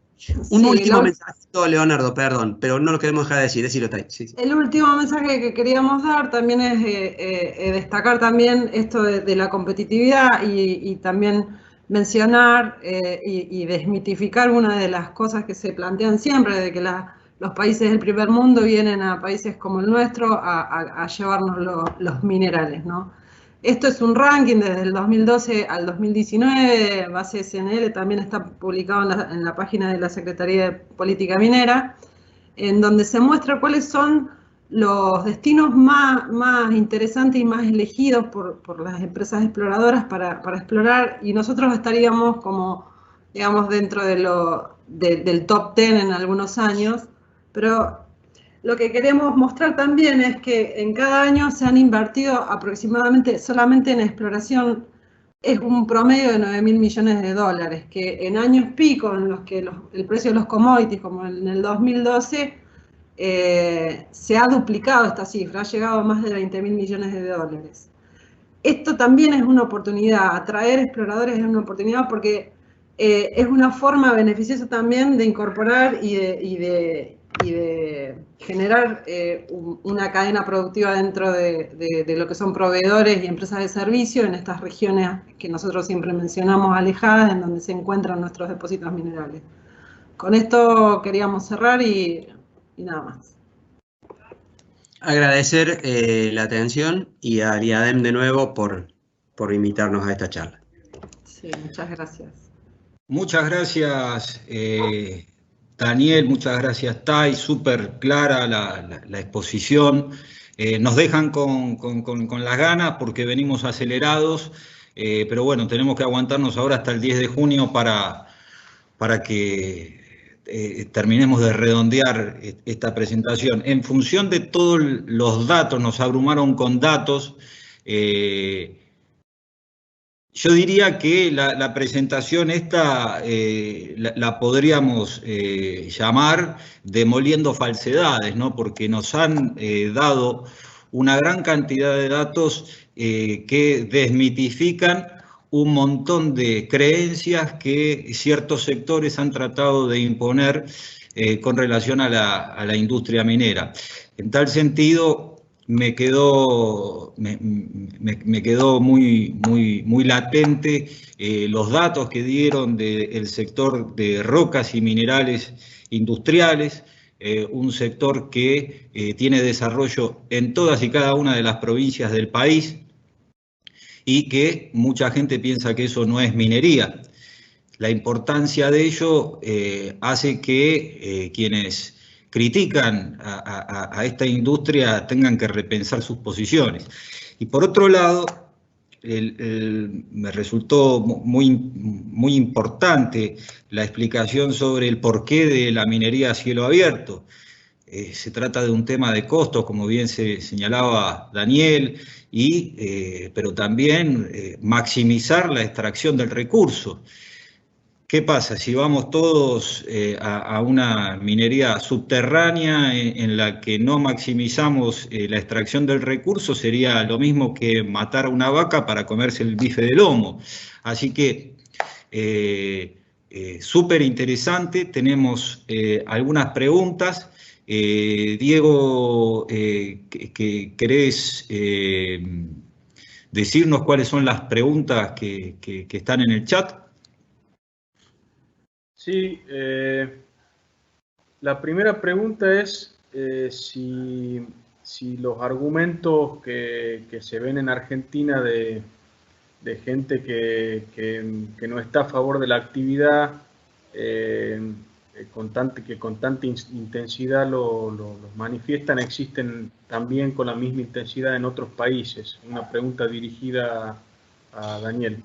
Un sí, último mensajito, Leonardo, perdón, pero no lo queremos dejar de decir, decilo, Tai. Sí, sí. el último mensaje que queríamos dar también es destacar también esto de la competitividad y también mencionar y desmitificar una de las cosas que se plantean siempre, de que los países del primer mundo vienen a países como el nuestro a llevarnos los minerales, ¿no? Esto es un ranking desde el 2012 al 2019, base SNL, también está publicado en la página de la Secretaría de Política Minera, en donde se muestra cuáles son los destinos más interesantes y más elegidos por las empresas exploradoras para explorar, y nosotros estaríamos como, digamos, dentro del top 10 en algunos años, pero lo que queremos mostrar también es que en cada año se han invertido aproximadamente, solamente en exploración, es un promedio de 9.000 millones de dólares, que en años pico, en los que el precio de los commodities, como en el 2012, se ha duplicado esta cifra, ha llegado a más de 20.000 millones de dólares. Esto también es una oportunidad, atraer exploradores es una oportunidad porque es una forma beneficiosa también de incorporar y de generar una cadena productiva dentro de lo que son proveedores y empresas de servicio en estas regiones que nosotros siempre mencionamos alejadas, en donde se encuentran nuestros depósitos minerales. Con esto queríamos cerrar y nada más. Agradecer la atención y a IADEM de nuevo por invitarnos a esta charla. Sí, muchas gracias. Muchas gracias, Daniel, muchas gracias, Tai, súper clara la exposición. Nos dejan con las ganas porque venimos acelerados, pero bueno, tenemos que aguantarnos ahora hasta el 10 de junio para que terminemos de redondear esta presentación. En función de todos los datos, nos abrumaron con datos. Yo diría que la presentación esta la podríamos llamar demoliendo falsedades, ¿no? Porque nos han dado una gran cantidad de datos que desmitifican un montón de creencias que ciertos sectores han tratado de imponer con relación a la industria minera. En tal sentido, me quedó muy latente los datos que dieron del sector de rocas y minerales industriales, un sector que tiene desarrollo en todas y cada una de las provincias del país y que mucha gente piensa que eso no es minería. La importancia de ello hace que quienes critican a esta industria tengan que repensar sus posiciones. Y por otro lado, me resultó muy importante la explicación sobre el porqué de la minería a cielo abierto. Se trata de un tema de costos, como bien se señalaba Daniel, pero también maximizar la extracción del recurso. ¿Qué pasa? Si vamos todos a una minería subterránea en la que no maximizamos la extracción del recurso, sería lo mismo que matar a una vaca para comerse el bife de lomo. Así que súper interesante, tenemos algunas preguntas. Diego, ¿querés decirnos cuáles son las preguntas que están en el chat? Sí, la primera pregunta es si los argumentos que se ven en Argentina de gente que no está a favor de la actividad que con tanta intensidad lo manifiestan, existen también con la misma intensidad en otros países. Una pregunta dirigida a Daniel.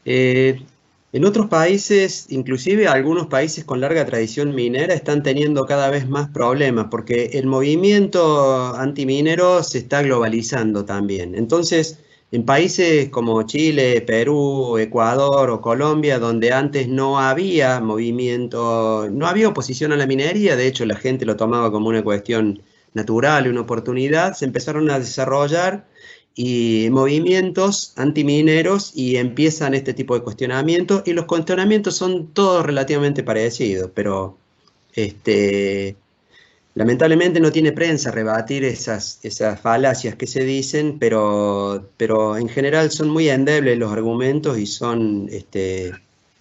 En otros países, inclusive algunos países con larga tradición minera, están teniendo cada vez más problemas porque el movimiento antiminero se está globalizando también. Entonces, en países como Chile, Perú, Ecuador o Colombia, donde antes no había movimiento, no había oposición a la minería, de hecho la gente lo tomaba como una cuestión natural, una oportunidad, se empezaron a desarrollar y movimientos antimineros y empiezan este tipo de cuestionamientos, y los cuestionamientos son todos relativamente parecidos, pero lamentablemente no tiene prensa rebatir esas falacias que se dicen, pero en general son muy endebles los argumentos y son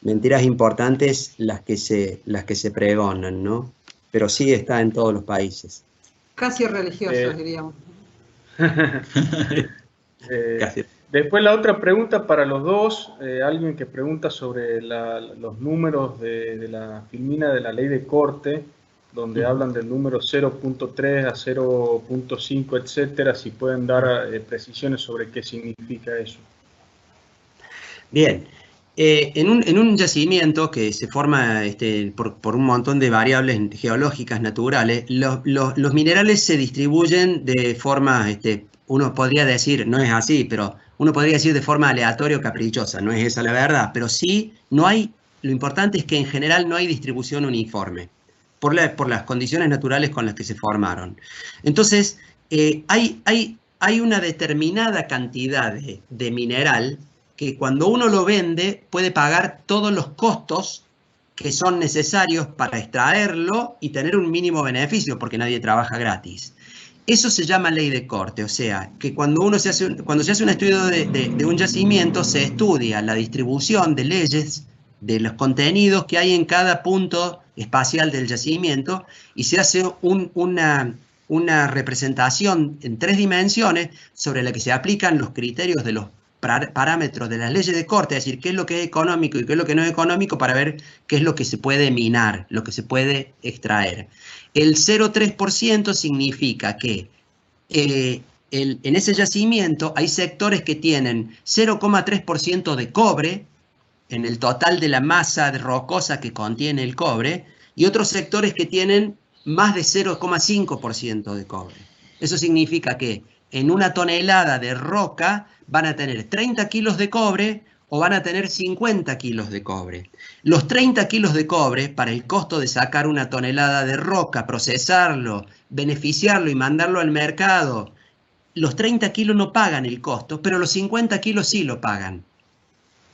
mentiras importantes las que se pregonan, ¿no? Pero sí está en todos los países. Casi religiosos, diríamos. Después la otra pregunta para los dos, alguien que pregunta sobre los números de la filmina de la ley de corte, donde hablan del número 0.3 a 0.5, etcétera, si pueden dar precisiones sobre qué significa eso. Bien, en un yacimiento que se forma por un montón de variables geológicas naturales, los minerales se distribuyen de forma, uno podría decir, no es así, pero uno podría decir de forma aleatoria o caprichosa, no es esa la verdad, pero sí, lo importante es que en general no hay distribución uniforme, por las condiciones naturales con las que se formaron. Entonces, hay una determinada cantidad de mineral que cuando uno lo vende puede pagar todos los costos que son necesarios para extraerlo y tener un mínimo beneficio, porque nadie trabaja gratis. Eso se llama ley de corte, o sea, que cuando se hace un estudio de un yacimiento, se estudia la distribución de leyes, de los contenidos que hay en cada punto espacial del yacimiento, y se hace una representación en 3 dimensiones sobre la que se aplican los criterios de los parámetros de las leyes de corte, es decir, qué es lo que es económico y qué es lo que no es económico, para ver qué es lo que se puede minar, lo que se puede extraer. El 0,3% significa que en ese yacimiento hay sectores que tienen 0,3% de cobre en el total de la masa rocosa que contiene el cobre, y otros sectores que tienen más de 0,5% de cobre. Eso significa que en una tonelada de roca van a tener 30 kilos de cobre o van a tener 50 kilos de cobre. Los 30 kilos de cobre, para el costo de sacar una tonelada de roca, procesarlo, beneficiarlo y mandarlo al mercado, los 30 kilos no pagan el costo, pero los 50 kilos sí lo pagan.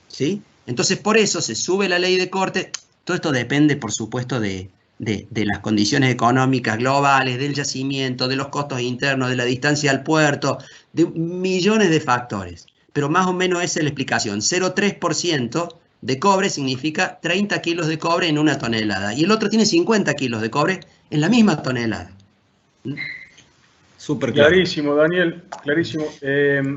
¿Sí? Entonces, por eso se sube la ley de corte. Todo esto depende, por supuesto, de las condiciones económicas globales, del yacimiento, de los costos internos, de la distancia al puerto, de millones de factores. Pero más o menos esa es la explicación. 0,3% de cobre significa 30 kilos de cobre en una tonelada. Y el otro tiene 50 kilos de cobre en la misma tonelada. Súper claro. Clarísimo, Daniel, clarísimo.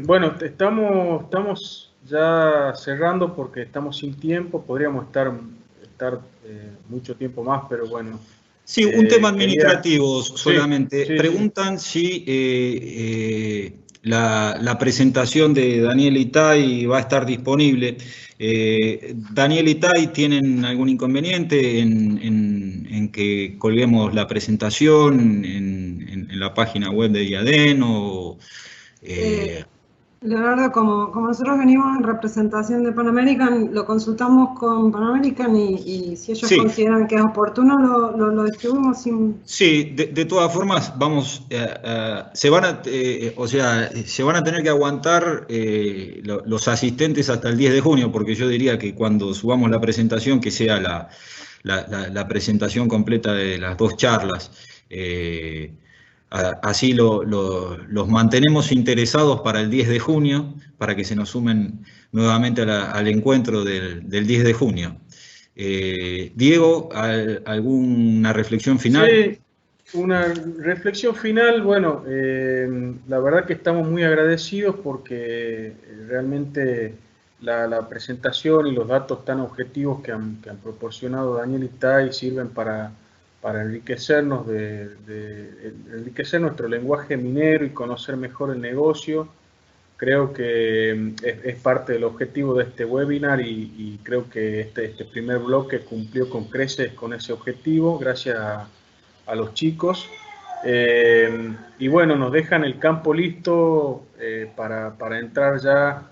Bueno, estamos ya cerrando porque estamos sin tiempo. Podríamos estar mucho tiempo más, pero bueno. Sí, un tema administrativo solamente. Sí, preguntan si la presentación de Daniel Itay va a estar disponible. Daniel Itay, ¿tienen algún inconveniente en que colguemos la presentación en la página web de IADEN? Leonardo, como nosotros venimos en representación de Pan American, lo consultamos con Pan American y si ellos consideran que es oportuno, lo distribuimos sin... Sí, de todas formas, vamos, se van a tener que aguantar los asistentes hasta el 10 de junio, porque yo diría que cuando subamos la presentación, que sea la presentación completa de las 2 charlas. Así los mantenemos interesados para el 10 de junio, para que se nos sumen nuevamente al encuentro del 10 de junio. Diego, ¿alguna reflexión final? Sí, una reflexión final. Bueno, la verdad que estamos muy agradecidos porque realmente la presentación y los datos tan objetivos que han proporcionado Daniel y Tai sirven para enriquecernos, enriquecer nuestro lenguaje minero y conocer mejor el negocio. Creo que es parte del objetivo de este webinar y creo que este primer bloque cumplió con creces con ese objetivo, gracias a los chicos. Y bueno, nos dejan el campo listo para entrar ya,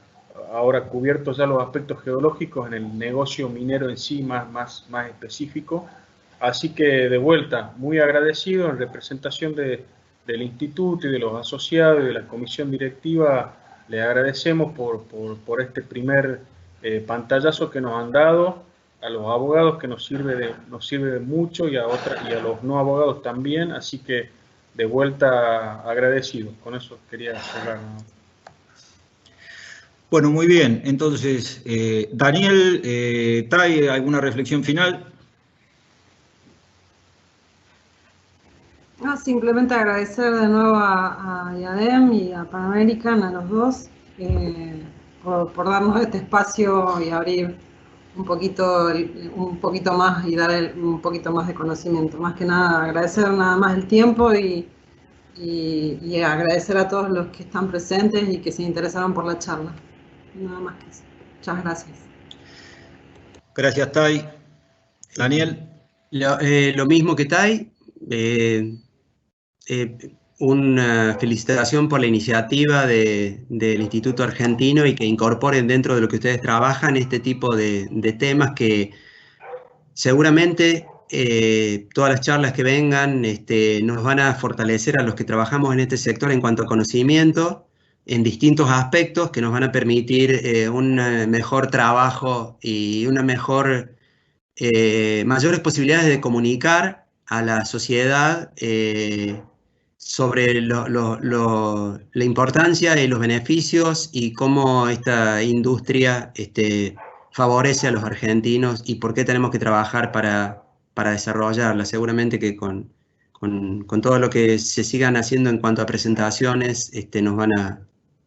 ahora cubiertos ya los aspectos geológicos, en el negocio minero en sí más específico. Así que de vuelta, muy agradecido en representación del instituto y de los asociados y de la comisión directiva. Le agradecemos por este primer pantallazo que nos han dado, a los abogados que nos sirve de mucho y a los no abogados también. Así que de vuelta agradecido. Con eso quería cerrar, ¿no? Bueno, muy bien. Entonces, Daniel, ¿trae alguna reflexión final? No, simplemente agradecer de nuevo a IADEM y a Pan American, a los dos, por darnos este espacio y abrir un poquito más y dar un poquito más de conocimiento. Más que nada, agradecer nada más el tiempo y agradecer a todos los que están presentes y que se interesaron por la charla. Nada más que eso. Muchas gracias. Gracias, Tai. Daniel. Lo mismo que Tai. Una felicitación por la iniciativa del Instituto Argentino y que incorporen dentro de lo que ustedes trabajan este tipo de temas que seguramente todas las charlas que vengan nos van a fortalecer a los que trabajamos en este sector en cuanto a conocimiento en distintos aspectos que nos van a permitir un mejor trabajo y mayores posibilidades de comunicar a la sociedad sobre la importancia y los beneficios y cómo esta industria favorece a los argentinos y por qué tenemos que trabajar para desarrollarla. Seguramente que con todo lo que se sigan haciendo en cuanto a presentaciones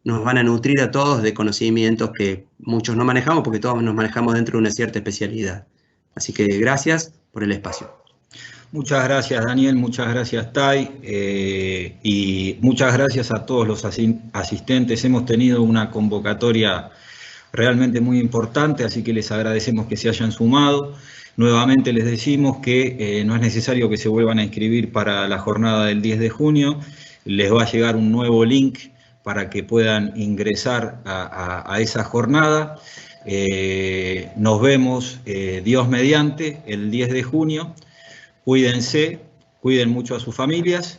nos van a nutrir a todos de conocimientos que muchos no manejamos porque todos nos manejamos dentro de una cierta especialidad. Así que gracias por el espacio. Muchas gracias, Daniel, muchas gracias, Tai, y muchas gracias a todos los asistentes. Hemos tenido una convocatoria realmente muy importante, así que les agradecemos que se hayan sumado. Nuevamente les decimos que no es necesario que se vuelvan a inscribir para la jornada del 10 de junio. Les va a llegar un nuevo link para que puedan ingresar a esa jornada. Nos vemos, Dios mediante, el 10 de junio. Cuídense, cuiden mucho a sus familias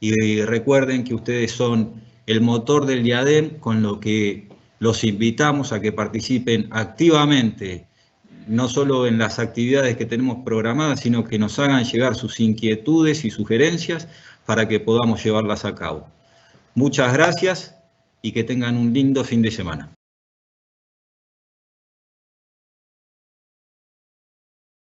y recuerden que ustedes son el motor del IADEM, con lo que los invitamos a que participen activamente, no solo en las actividades que tenemos programadas, sino que nos hagan llegar sus inquietudes y sugerencias para que podamos llevarlas a cabo. Muchas gracias y que tengan un lindo fin de semana.